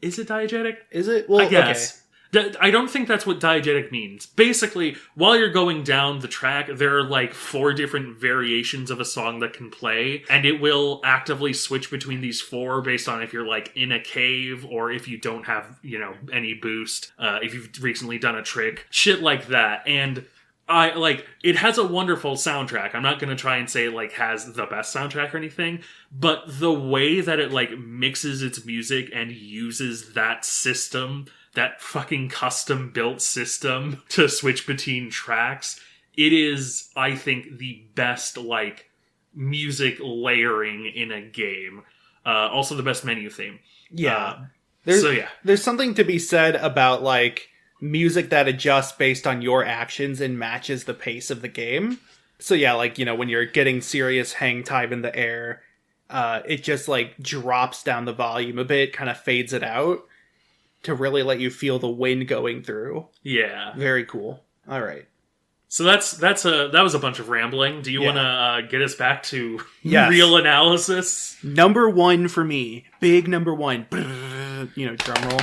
Is it diegetic?
Is it? Well,
I guess. Okay. I don't think that's what diegetic means. Basically, while you're going down the track, there are 4 different variations of a song that can play, and it will actively switch between these 4 based on if you're in a cave or if you don't have, any boost, if you've recently done a trick, shit like that. And it has a wonderful soundtrack. I'm not going to try and say it has the best soundtrack or anything, but the way that it mixes its music and uses that system, that fucking custom built system to switch between tracks, it is, I think, the best music layering in a game. Also the best menu theme.
Yeah.
Yeah.
There's something to be said about music that adjusts based on your actions and matches the pace of the game. So yeah, when you're getting serious hang time in the air, it just drops down the volume a bit, kind of fades it out to really let you feel the wind going through.
Yeah.
Very cool. All right.
So that was a bunch of rambling. Do you want to get us back to real analysis?
Number 1 for me. Big number 1. Drum roll.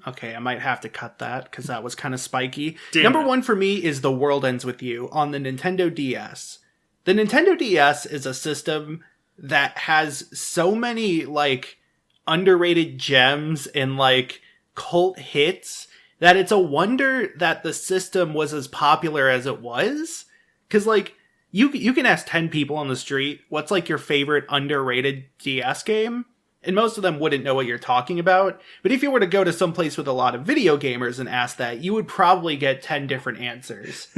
Okay, I might have to cut that because that was kind of spiky. Number 1 for me is The World Ends With You on the Nintendo DS. The Nintendo DS is a system that has so many, underrated gems and, cult hits that it's a wonder that the system was as popular as it was. Because, you can ask 10 people on the street, what's, your favorite underrated DS game? And most of them wouldn't know what you're talking about. But if you were to go to some place with a lot of video gamers and ask that, you would probably get 10 different answers.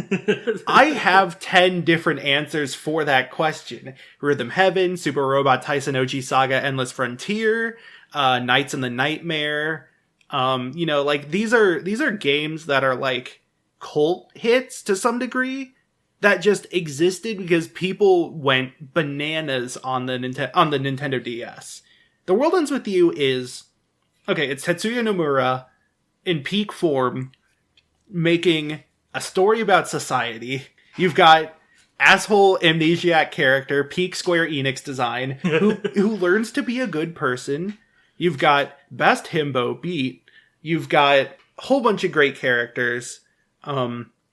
I have 10 different answers for that question. Rhythm Heaven, Super Robot Tyson OG Saga Endless Frontier, Nights in the Nightmare. These are games that are cult hits to some degree that just existed because people went bananas on the Nintendo DS. The World Ends With You is... Okay, it's Tetsuya Nomura in peak form making a story about society. You've got asshole amnesiac character, peak Square Enix design, who learns to be a good person. You've got best himbo beat. You've got a whole bunch of great characters.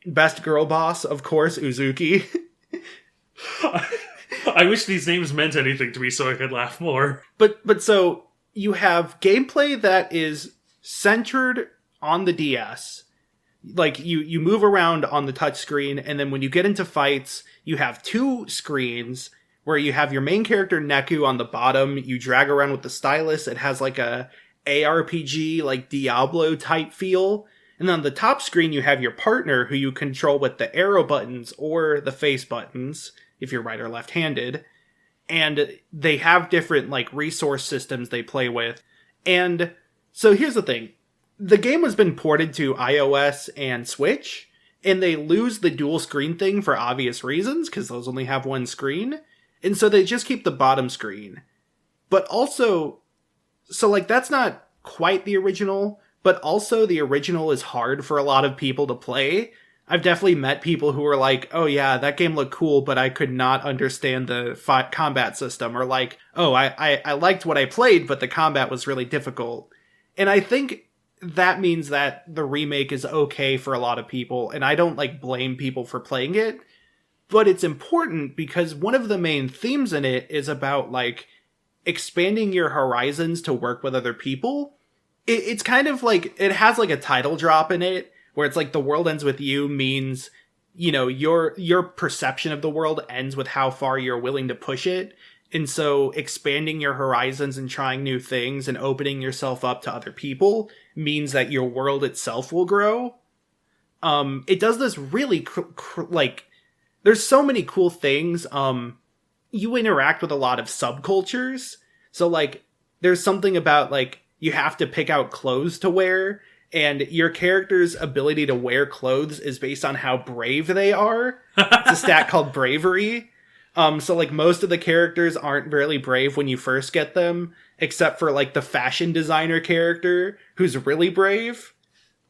Best girl boss, of course, Uzuki.
I wish these names meant anything to me so I could laugh more.
But so you have gameplay that is centered on the DS. You move around on the touchscreen, and then when you get into fights, you have 2 screens where you have your main character Neku on the bottom. You drag around with the stylus. It has a ARPG, Diablo type feel. And on the top screen, you have your partner who you control with the arrow buttons or the face buttons, if you're right or left-handed. And they have different, resource systems they play with. And so here's the thing. The game has been ported to iOS and Switch, and they lose the dual screen thing for obvious reasons, because those only have 1 screen. And so they just keep the bottom screen. But also, so that's not quite the original, but also the original is hard for a lot of people to play. I've definitely met people who were like, oh yeah, that game looked cool, but I could not understand the combat system. Or like, oh, I liked what I played, but the combat was really difficult. And I think that means that the remake is okay for a lot of people, and I don't like blame people for playing it. But it's important because one of the main themes in it is about like expanding your horizons to work with other people. It's kind of like, it has like a title drop in it where it's like the world ends with you means, you know, your perception of the world ends with how far you're willing to push it. And so expanding your horizons and trying new things and opening yourself up to other people means that your world itself will grow. It does this really like, there's so many cool things. You interact with a lot of subcultures. So like, there's something about like, you have to pick out clothes to wear, and your character's ability to wear clothes is based on how brave they are. It's a stat called bravery. So like most of the characters aren't really brave when you first get them, except for like the fashion designer character who's really brave.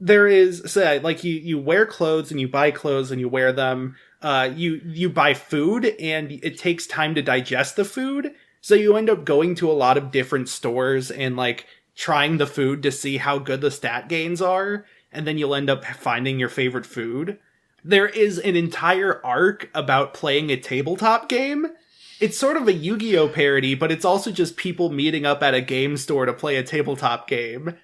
There is, so like you wear clothes and you buy clothes and you wear them. You buy food and it takes time to digest the food. So you end up going to a lot of different stores and like trying the food to see how good the stat gains are. And then you'll end up finding your favorite food. There is an entire arc about playing a tabletop game. It's sort of a Yu-Gi-Oh parody, but it's also just people meeting up at a game store to play a tabletop game.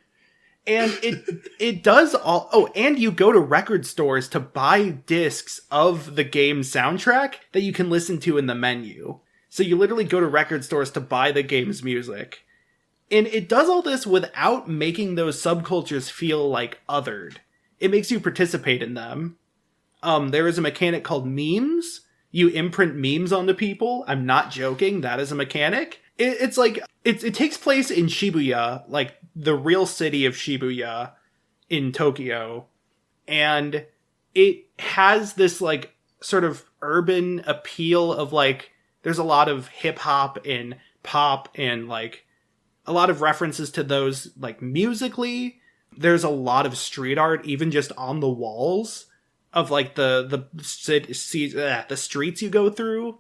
And it does all... Oh, and you go to record stores to buy discs of the game's soundtrack that you can listen to in the menu. So you literally go to record stores to buy the game's music. And it does all this without making those subcultures feel like othered. It makes you participate in them. There is a mechanic called memes. You imprint memes onto people. I'm not joking. That is a mechanic. It's like, it takes place in Shibuya, like the real city of Shibuya in Tokyo. And it has this like sort of urban appeal of like, there's a lot of hip hop and pop and like a lot of references to those like musically. There's a lot of street art, even just on the walls of like the streets you go through.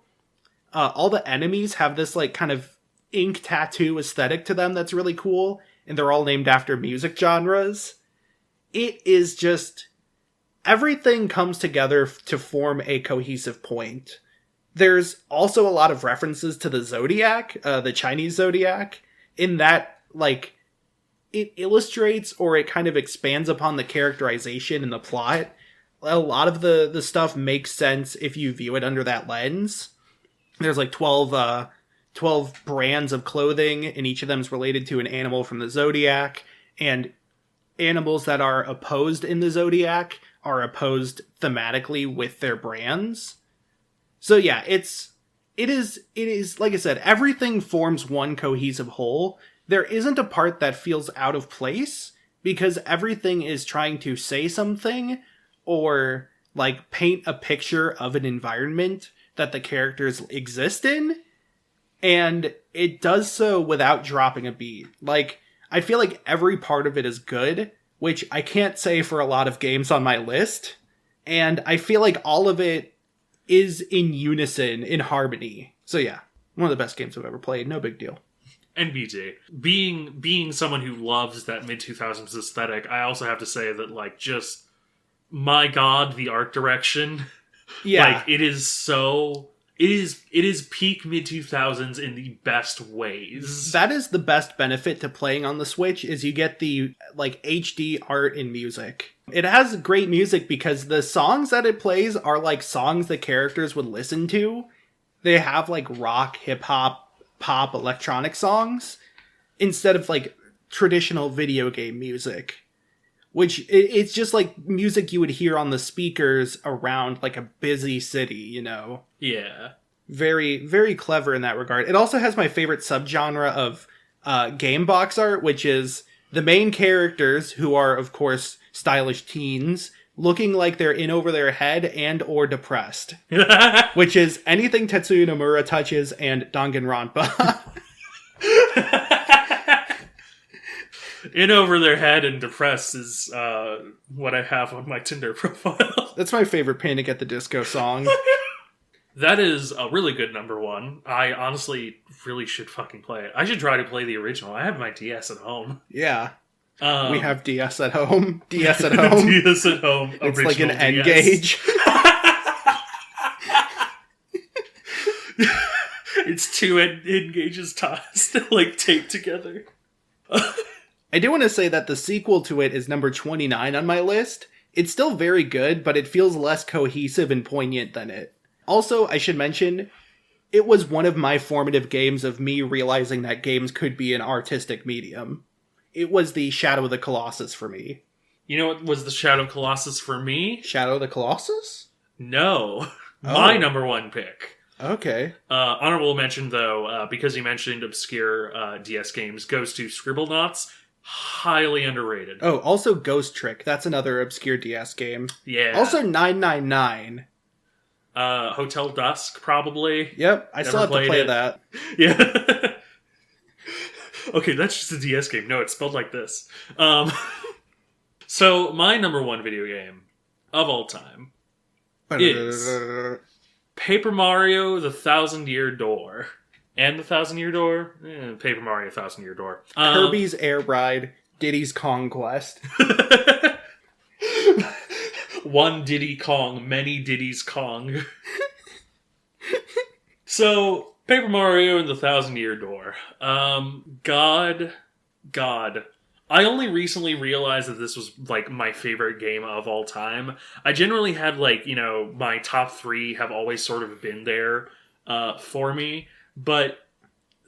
All the enemies have this like kind of ink tattoo aesthetic to them that's really cool, and they're all named after music genres. It is just, everything comes together to form a cohesive point. There's also a lot of references to the Zodiac, the Chinese Zodiac, in that like it illustrates or it kind of expands upon the characterization and the plot. A lot of the stuff makes sense if you view it under that lens. There's like 12 brands of clothing, and each of them is related to an animal from the Zodiac, and animals that are opposed in the Zodiac are opposed thematically with their brands. So yeah, it is like I said, everything forms one cohesive whole. There isn't a part that feels out of place because everything is trying to say something or like paint a picture of an environment that the characters exist in. And it does so without dropping a beat. Like, I feel like every part of it is good, which I can't say for a lot of games on my list. And I feel like all of it is in unison, in harmony. So yeah, one of the best games I've ever played. No big deal.
And BJ, being someone who loves that mid-2000s aesthetic, I also have to say that, like, just, my god, the art direction.
Yeah.
Like, it is so... It is peak mid-2000s in the best ways.
That is the best benefit to playing on the Switch, is you get the, like, HD art and music. It has great music because the songs that it plays are, like, songs the characters would listen to. They have, like, rock, hip-hop, pop, electronic songs, instead of, like, traditional video game music. Which, it's just, like, music you would hear on the speakers around, like, a busy city, you know?
Yeah.
Very, very clever in that regard. It also has my favorite subgenre of game box art, which is the main characters, who are, of course, stylish teens, looking like they're in over their head and or depressed. Which is anything Tetsuya Nomura touches and Danganronpa.
In over their head and depressed is what I have on my Tinder profile.
That's my favorite Panic at the Disco song.
That is a really good number one. I honestly really should fucking play it. I should try to play the original. I have my DS at home.
Yeah. We have DS at home. DS at home.
DS at home.
It's like an
DS.
N-Gauge.
It's two N-Gauges tossed, like taped together.
I do want to say that the sequel to it is number 29 on my list. It's still very good, but it feels less cohesive and poignant than it. Also, I should mention, it was one of my formative games of me realizing that games could be an artistic medium. It was the Shadow of the Colossus for me.
You know what was the Shadow of Colossus for me?
Shadow of the Colossus?
No. My number one pick.
Okay.
Honorable mention, though, because you mentioned obscure DS games, goes to Scribblenauts. Highly underrated.
Oh, also Ghost Trick. That's another obscure DS game.
Yeah.
Also 999.
Hotel Dusk, probably.
Yep, I still have to play that.
Yeah. Okay, that's just a DS game. No, it's spelled like this. So, my number one video game of all time is Paper Mario The Thousand Year Door. And The Thousand Year Door? Paper Mario Thousand Year Door.
Kirby's Air Ride, Diddy's Conquest.
One Diddy Kong, many Diddy's Kong. So, Paper Mario and the Thousand Year Door. God. I only recently realized that this was, like, my favorite game of all time. I generally had, like, you know, my top three have always sort of been there for me. But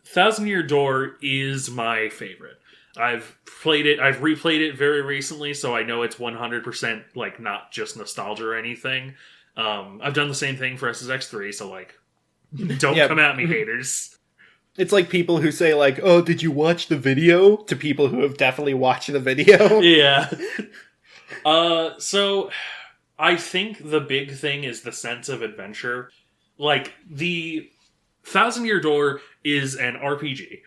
Thousand Year Door is my favorite. I've replayed it very recently, so I know it's 100%, like, not just nostalgia or anything. I've done the same thing for SSX3, so, like, don't come at me, haters.
It's like people who say, like, oh, did you watch the video? To people who have definitely watched the video.
Yeah. So, I think the big thing is the sense of adventure. Like, the Thousand Year Door is an RPG.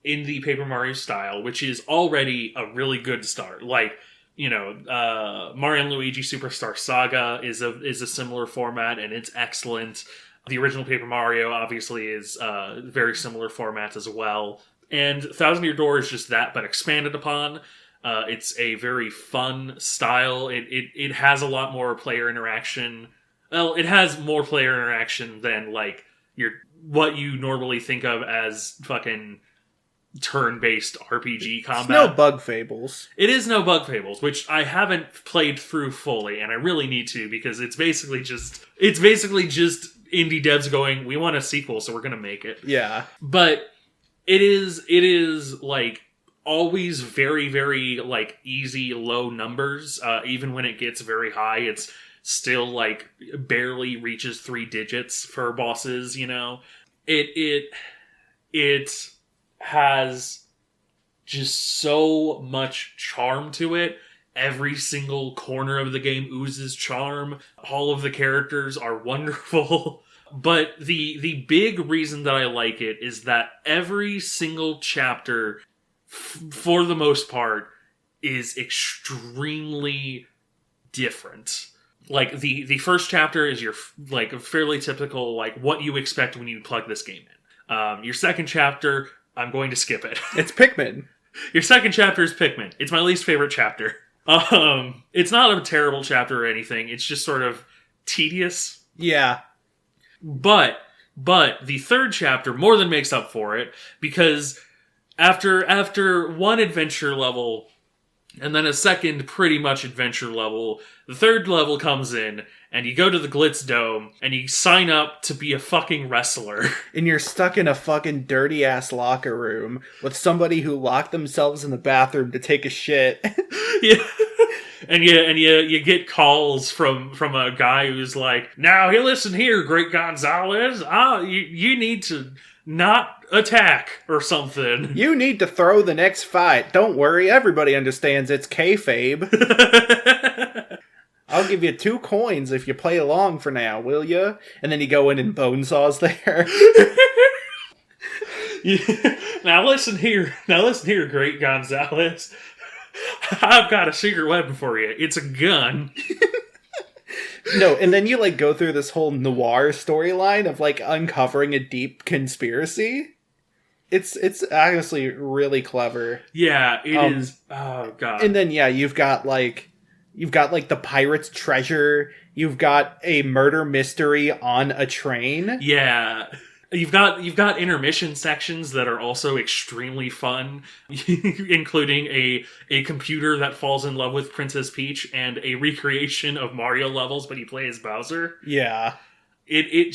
In the Paper Mario style, which is already a really good start. Like, you know, Mario & Luigi Superstar Saga is a similar format, and it's excellent. The original Paper Mario, obviously, is a very similar format as well. And Thousand Year Door is just that, but expanded upon. It's a very fun style. It has a lot more player interaction. Well, it has more player interaction than, like, what you normally think of as fucking turn-based RPG combat.
It's no Bug Fables.
It is no Bug Fables, which I haven't played through fully, and I really need to, because it's basically just indie devs going, we want a sequel, so we're gonna make it.
Yeah.
But it is like always very, very, like, easy low numbers. Even when it gets very high, it's still, like, barely reaches 3 digits for bosses, you know? It has just so much charm to it. Every single corner of the game oozes charm. All of the characters are wonderful. But the big reason that I like it is that every single chapter, for the most part, is extremely different. Like, the first chapter is your, like, fairly typical, like, what you expect when you plug this game in. Your second chapter, I'm going to skip it.
It's Pikmin.
Your second chapter is Pikmin. It's my least favorite chapter. It's not a terrible chapter or anything. It's just sort of tedious.
Yeah.
But the third chapter more than makes up for it, because after one adventure level and then a second pretty much adventure level, the third level comes in, and you go to the Glitz Dome, and you sign up to be a fucking wrestler.
And you're stuck in a fucking dirty-ass locker room with somebody who locked themselves in the bathroom to take a shit.
Yeah. And you get calls from a guy who's like, now, listen here, Great Gonzalez, you need to not attack or something.
You need to throw the next fight. Don't worry, everybody understands it's kayfabe. I'll give you 2 coins if you play along for now, will ya? And then you go in and Bonesaws there.
Now listen here, Great Gonzalez. I've got a secret weapon for you. It's a gun.
No, and then you like go through this whole noir storyline of like uncovering a deep conspiracy. It's honestly really clever.
Yeah, it is. Oh god.
And then you've got like the pirate's treasure. You've got a murder mystery on a train.
Yeah. You've got intermission sections that are also extremely fun, including a computer that falls in love with Princess Peach and a recreation of Mario levels, but you play as Bowser.
Yeah.
It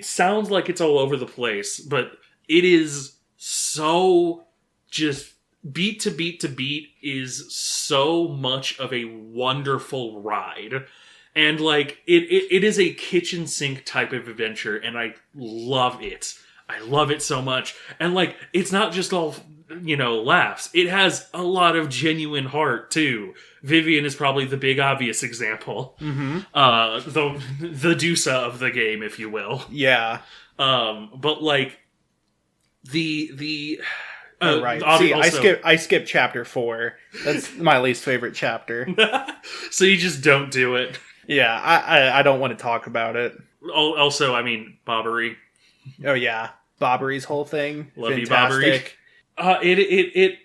sounds like it's all over the place, but it is so just beat to beat to beat is so much of a wonderful ride. And, like, it is a kitchen sink type of adventure, and I love it. I love it so much. And, like, it's not just all, laughs. It has a lot of genuine heart, too. Vivian is probably the big obvious example.
Mm-hmm.
The Dusa of the game, if you will.
Yeah.
But, like, the
right. See,
also,
I skipped chapter 4. That's my least favorite chapter.
So you just don't do it.
Yeah, I don't want to talk about it.
Also, I mean, Bobbery.
Oh yeah, Bobbery's whole thing.
Love
Fantastic.
you, Bobbery.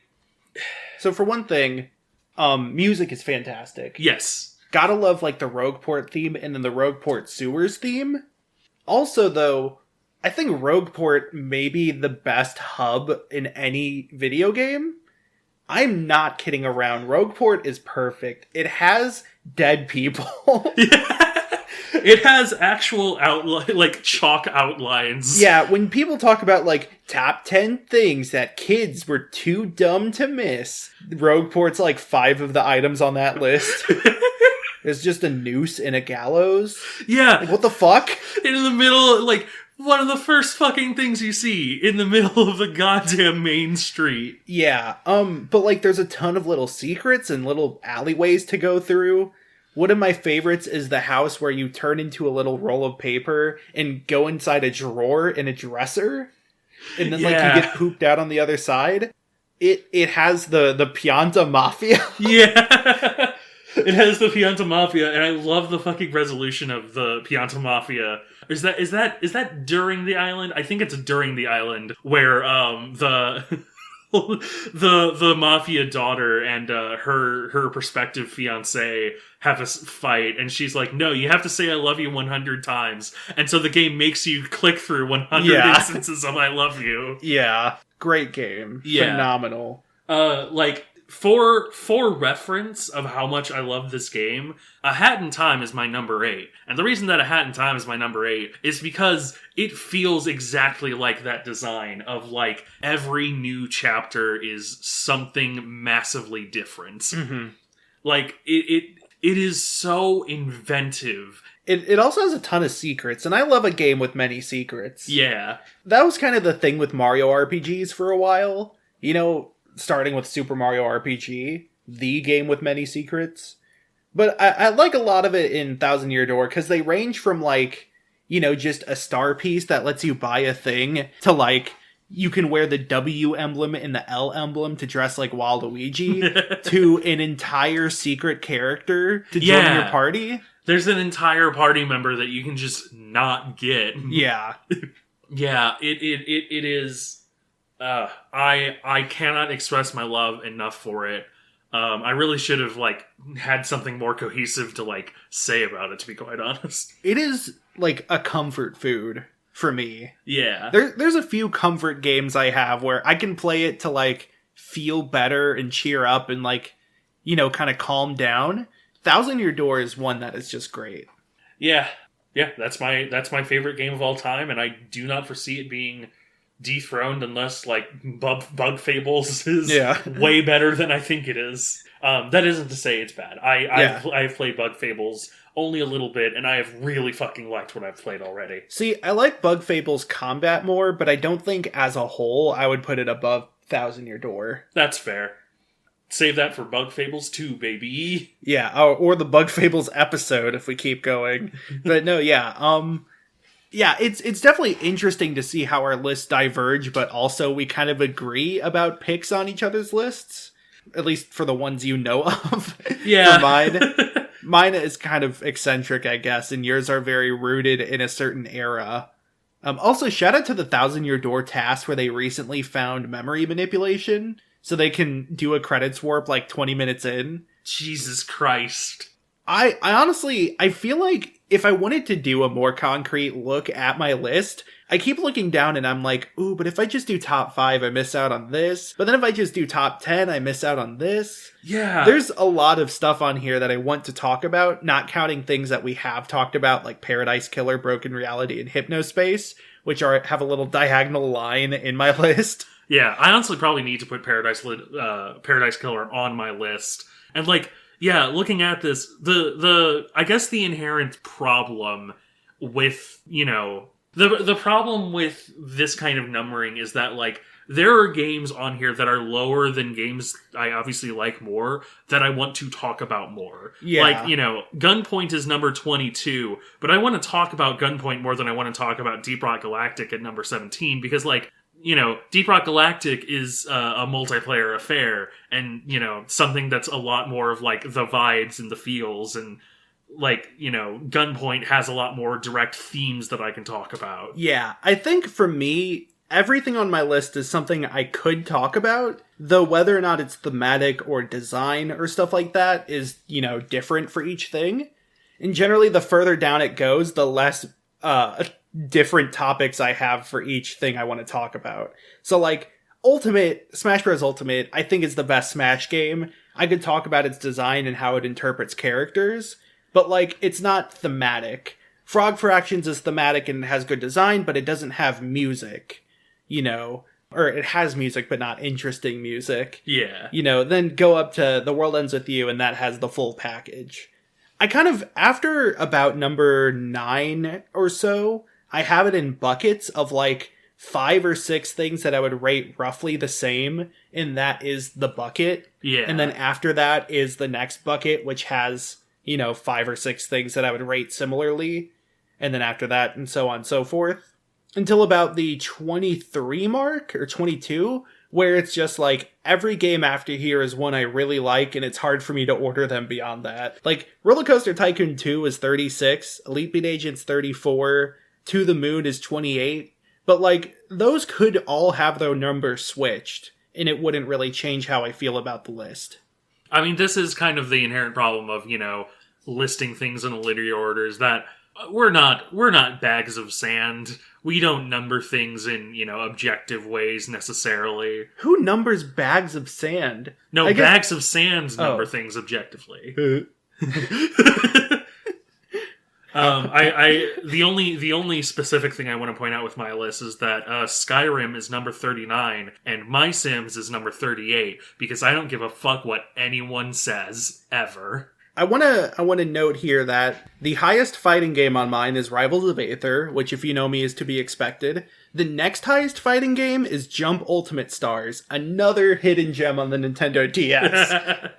So for one thing, music is fantastic.
Yes.
Gotta love like the Rogueport theme and then the Rogueport Sewers theme. Also, though, I think Rogueport may be the best hub in any video game. I'm not kidding around. Rogueport is perfect. It has dead people.
It has actual chalk outlines.
Yeah, when people talk about like top 10 things that kids were too dumb to miss, Rogueport's like 5 of the items on that list. There's just a noose and a gallows.
Yeah.
Like, what the fuck?
In the middle, like, one of the first fucking things you see in the middle of the goddamn main street.
Yeah, but like there's a ton of little secrets and little alleyways to go through. One of my favorites is the house where you turn into a little roll of paper and go inside a drawer in a dresser. And then like you get pooped out on the other side. It has the Pianta Mafia.
Yeah. It has the Pianta Mafia, and I love the fucking resolution of the Pianta Mafia. Is that during the island? I think it's during the island where the the mafia daughter and her prospective fiance have a fight, and she's like, "No, you have to say I love you 100 times." And so the game makes you click through 100 instances of "I love you."
Yeah, great game.
Yeah.
Phenomenal.
For reference of how much I love this game, A Hat in Time is my number 8. And the reason that A Hat in Time is my number 8 is because it feels exactly like that design of, like, every new chapter is something massively different.
Mm-hmm.
Like, it is so inventive.
It also has a ton of secrets, and I love a game with many secrets.
Yeah.
That was kind of the thing with Mario RPGs for a while. Starting with Super Mario RPG, the game with many secrets. But I like a lot of it in Thousand Year Door, because they range from, like, just a star piece that lets you buy a thing, to, like, you can wear the W emblem and the L emblem to dress like Waluigi, to an entire secret character to join your party.
There's an entire party member that you can just not get.
Yeah.
Yeah, it is... I cannot express my love enough for it. I really should have, like, had something more cohesive to, like, say about it, to be quite honest.
It is, like, a comfort food for me.
Yeah.
There's a few comfort games I have where I can play it to, like, feel better and cheer up and, like, kind of calm down. Thousand Year Door is one that is just great.
Yeah. Yeah, that's my favorite game of all time, and I do not foresee it being dethroned unless, like, Bug Fables is way better than I think it is. That isn't to say it's bad. I've played Bug Fables only a little bit, and I have really fucking liked what I've played already.
See, I like Bug Fables combat more, but I don't think as a whole I would put it above Thousand Year Door.
That's fair. Save that for Bug Fables 2, baby.
Yeah, or the Bug Fables episode if we keep going. But no, yeah, Yeah, it's definitely interesting to see how our lists diverge, but also we kind of agree about picks on each other's lists. At least for the ones you know of.
Yeah.
For mine is kind of eccentric, I guess, and yours are very rooted in a certain era. Also, shout out to the 1,000-Year Door task where they recently found memory manipulation, so they can do a credits warp like 20 minutes in.
Jesus Christ.
I honestly, I feel like if I wanted to do a more concrete look at my list, I keep looking down and I'm like, ooh, but if I just do top 5, I miss out on this. But then if I just do top 10, I miss out on this.
Yeah.
There's a lot of stuff on here that I want to talk about, not counting things that we have talked about, like Paradise Killer, Broken Reality, and Hypnospace, which have a little diagonal line in my list.
Yeah, I honestly probably need to put Paradise Killer on my list. And like, yeah, looking at this, I guess the inherent problem with, the problem with this kind of numbering is that, like, there are games on here that are lower than games I obviously like more that I want to talk about more.
Yeah.
Like, Gunpoint is number 22, but I want to talk about Gunpoint more than I want to talk about Deep Rock Galactic at number 17, because, like, Deep Rock Galactic is a multiplayer affair, and, something that's a lot more of, like, the vibes and the feels, and, like, Gunpoint has a lot more direct themes that I can talk about.
Yeah, I think for me, everything on my list is something I could talk about, though whether or not it's thematic or design or stuff like that is, different for each thing. And generally, the further down it goes, the less different topics I have for each thing I want to talk about. So, like, Smash Bros. Ultimate, I think is the best Smash game. I could talk about its design and how it interprets characters, but, like, it's not thematic. Frog Fractions is thematic and it has good design, but it doesn't have music, or it has music, but not interesting music.
Yeah.
Then go up to The World Ends With You, and that has the full package. I kind of, after about number 9 or so, I have it in buckets of, like, 5 or 6 things that I would rate roughly the same, and that is the bucket.
Yeah.
And then after that is the next bucket, which has, 5 or 6 things that I would rate similarly. And then after that, and so on and so forth. Until about the 23 mark, or 22, where it's just like, every game after here is one I really like, and it's hard for me to order them beyond that. Like, Roller Coaster Tycoon 2 is 36, Elite Beat Agent's 34, To the Moon is 28, but, like, those could all have their numbers switched, and it wouldn't really change how I feel about the list.
I mean, this is kind of the inherent problem of, listing things in a linear order, is that we're not bags of sand. We don't number things in, objective ways necessarily.
Who numbers bags of sand?
No, bags of sand number things objectively. The only specific thing I want to point out with my list is that Skyrim is number 39 and My Sims is number 38, because I don't give a fuck what anyone says ever.
I want to note here that the highest fighting game on mine is Rivals of Aether, which, if you know me, is to be expected. The next highest fighting game is Jump Ultimate Stars, another hidden gem on the Nintendo DS.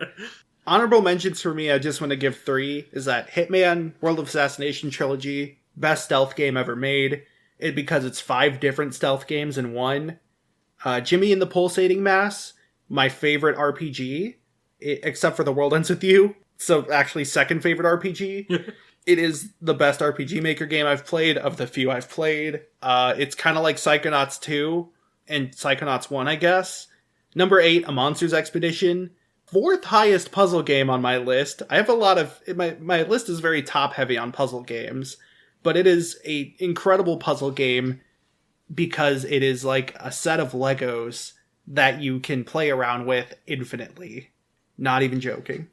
Honorable mentions for me, I just want to give 3, is that Hitman, World of Assassination Trilogy, best stealth game ever made, because it's 5 different stealth games in one. Jimmy and the Pulsating Mass, my favorite RPG, except for The World Ends With You. So, actually, second favorite RPG. It is the best RPG Maker game I've played, of the few I've played. It's kind of like Psychonauts 2 and Psychonauts 1, I guess. Number 8, A Monster's Expedition. 4th highest puzzle game on my list. I have a lot of... My list is very top-heavy on puzzle games. But it is an incredible puzzle game because it is like a set of Legos that you can play around with infinitely. Not even joking.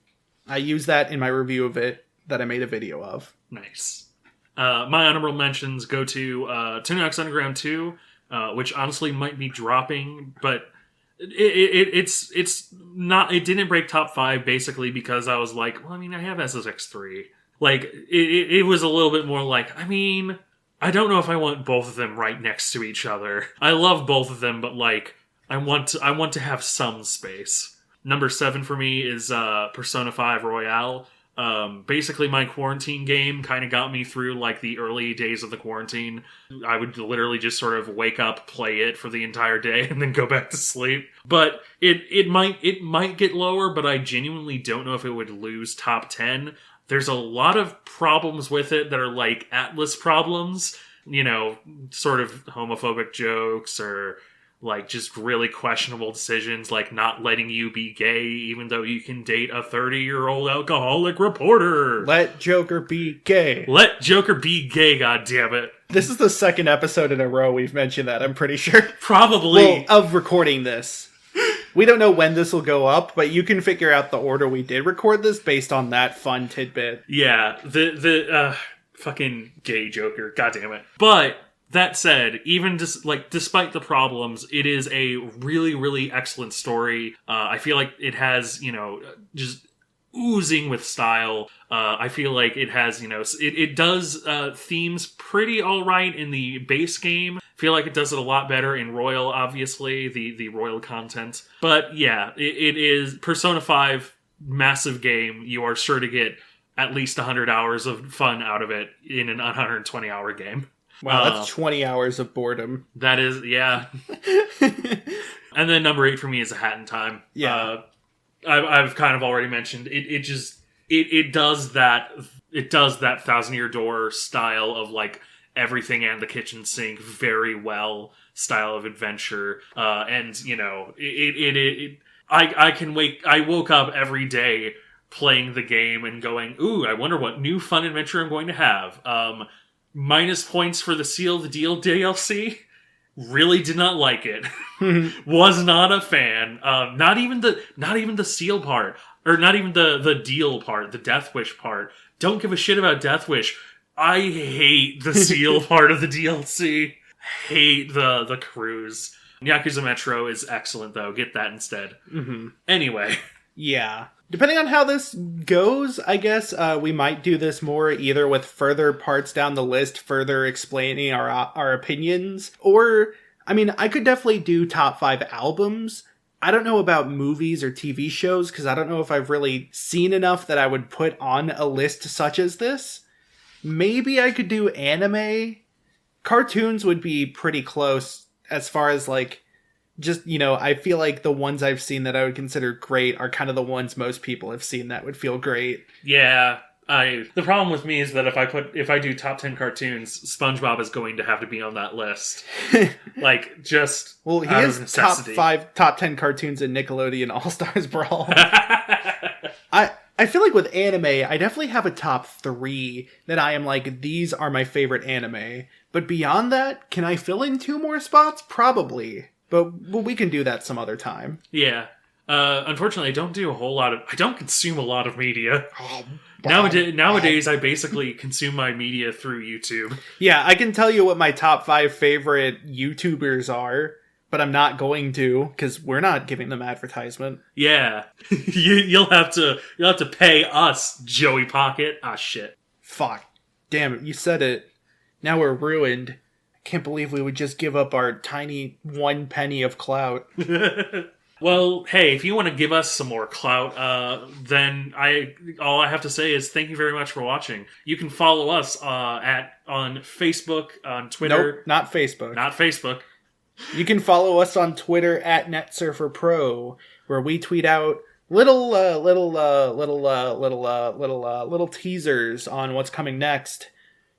I use that in my review of it that I made a video of.
Nice. My honorable mentions go to Tony Hawk's Underground 2, which honestly might be dropping, but it's not. It didn't break top 5 basically because I was like, well, I mean, I have SSX3. Like, it was a little bit more like, I mean, I don't know if I want both of them right next to each other. I love both of them, but, like, I want to have some space. Number 7 for me is Persona 5 Royale. Basically, my quarantine game kind of got me through like the early days of the quarantine. I would literally just sort of wake up, play it for the entire day, and then go back to sleep. But it might get lower, but I genuinely don't know if it would lose top 10. There's a lot of problems with it that are like Atlas problems, you know, sort of homophobic jokes or like just really questionable decisions, like not letting you be gay even though you can date a 30-year-old alcoholic reporter.
Let Joker be gay.
Let Joker be gay, goddammit.
This is the second episode in a row we've mentioned that, I'm pretty sure.
Probably.
Well, of recording this. We don't know when this will go up, but you can figure out the order we did record this based on that fun tidbit.
Yeah, the fucking gay Joker, goddammit. But that said, even just like despite the problems, it is a really, really excellent story. I feel like it has, you know, just oozing with style. I feel like it has, you know, it does themes pretty all right in the base game. I feel like it does it a lot better in Royale, obviously, the Royale content. But yeah, it is Persona 5, massive game. You are sure to get at least 100 hours of fun out of it in an 120-hour game.
Wow, that's 20 hours of boredom.
That is, yeah. And then number 8 for me is A Hat in Time.
Yeah.
I've kind of already mentioned it does that 1,000-Year Door style of like everything and the kitchen sink very well style of adventure. And you know, I woke up every day playing the game and going, ooh, I wonder what new fun adventure I'm going to have. Minus points for the Seal of the Deal DLC. Really did not like it. Was not a fan. Not even the seal part, or not even the deal part, the Death Wish part. Don't give a shit about Death Wish. I hate the seal part of the DLC. Hate the cruise. Yakuza Metro is excellent though. Get that instead. Mm-hmm. Anyway.
Yeah. Depending on how this goes, I guess we might do this more either with further parts down the list, further explaining our opinions, or, I mean, I could definitely do top 5 albums. I don't know about movies or TV shows, because I don't know if I've really seen enough that I would put on a list such as this. Maybe I could do anime. Cartoons would be pretty close as far as, like, just, you know, I feel like the ones I've seen that I would consider great are kind of the ones most people have seen that would feel great.
Yeah, the problem with me is that if I do top 10 cartoons, SpongeBob is going to have to be on that list. Like, just
well, he is top 10 cartoons in Nickelodeon All-Stars Brawl. I feel like with anime, I definitely have a top 3 that I am like, these are my favorite anime. But beyond that, can I fill in 2 more spots? Probably. But we can do that some other time.
Yeah. Unfortunately, I don't consume a lot of media. Oh, nowadays, I basically consume my media through YouTube.
Yeah, I can tell you what my top 5 favorite YouTubers are, but I'm not going to, because we're not giving them advertisement.
Yeah. You'll have to pay us, Joey Pocket. Ah, shit.
Fuck. Damn it, you said it. Now we're ruined. Can't believe we would just give up our tiny 1 penny of clout.
Well, hey, if you want to give us some more clout, then all I have to say is thank you very much for watching. You can follow us on Facebook, on Twitter.
Nope, not Facebook.
Not Facebook.
You can follow us on Twitter at NetSurferPro, where we tweet out little teasers on what's coming next.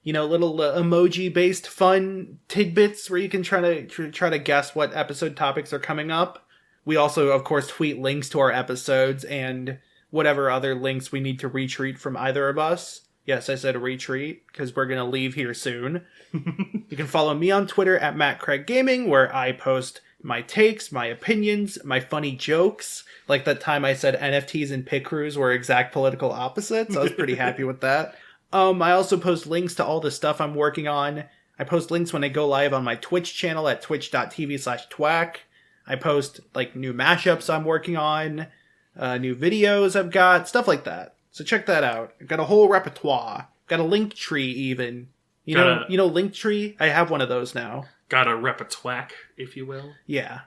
You know, little emoji-based fun tidbits where you can try to guess what episode topics are coming up. We also, of course, tweet links to our episodes and whatever other links we need to retweet from either of us. Yes, I said retweet, because we're going to leave here soon. You can follow me on Twitter at MattCraigGaming, where I post my takes, my opinions, my funny jokes. Like that time I said NFTs and pit crews were exact political opposites. I was pretty happy with that. I also post links to all the stuff I'm working on. I post links when I go live on my Twitch channel at twitch.tv/twack. I post, like, new mashups I'm working on, new videos I've got, stuff like that. So check that out. I've got a whole repertoire. Got a link tree, even. You know Linktree? I have one of those now.
Got a repertoire, if you will.
Yeah.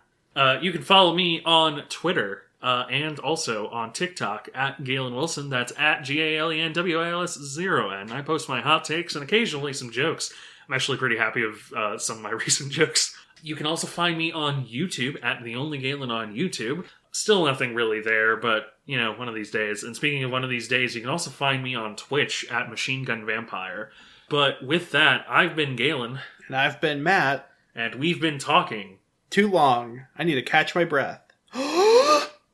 You can follow me on Twitter and also on TikTok at Galen Wilson. That's at GALENWILS0. And I post my hot takes and occasionally some jokes. I'm actually pretty happy with some of my recent jokes. You can also find me on YouTube at The Only Galen on YouTube. Still nothing really there, but, you know, one of these days. And speaking of one of these days, you can also find me on Twitch at Machine Gun Vampire. But with that, I've been Galen.
And I've been Matt.
And we've been talking.
Too long. I need to catch my breath.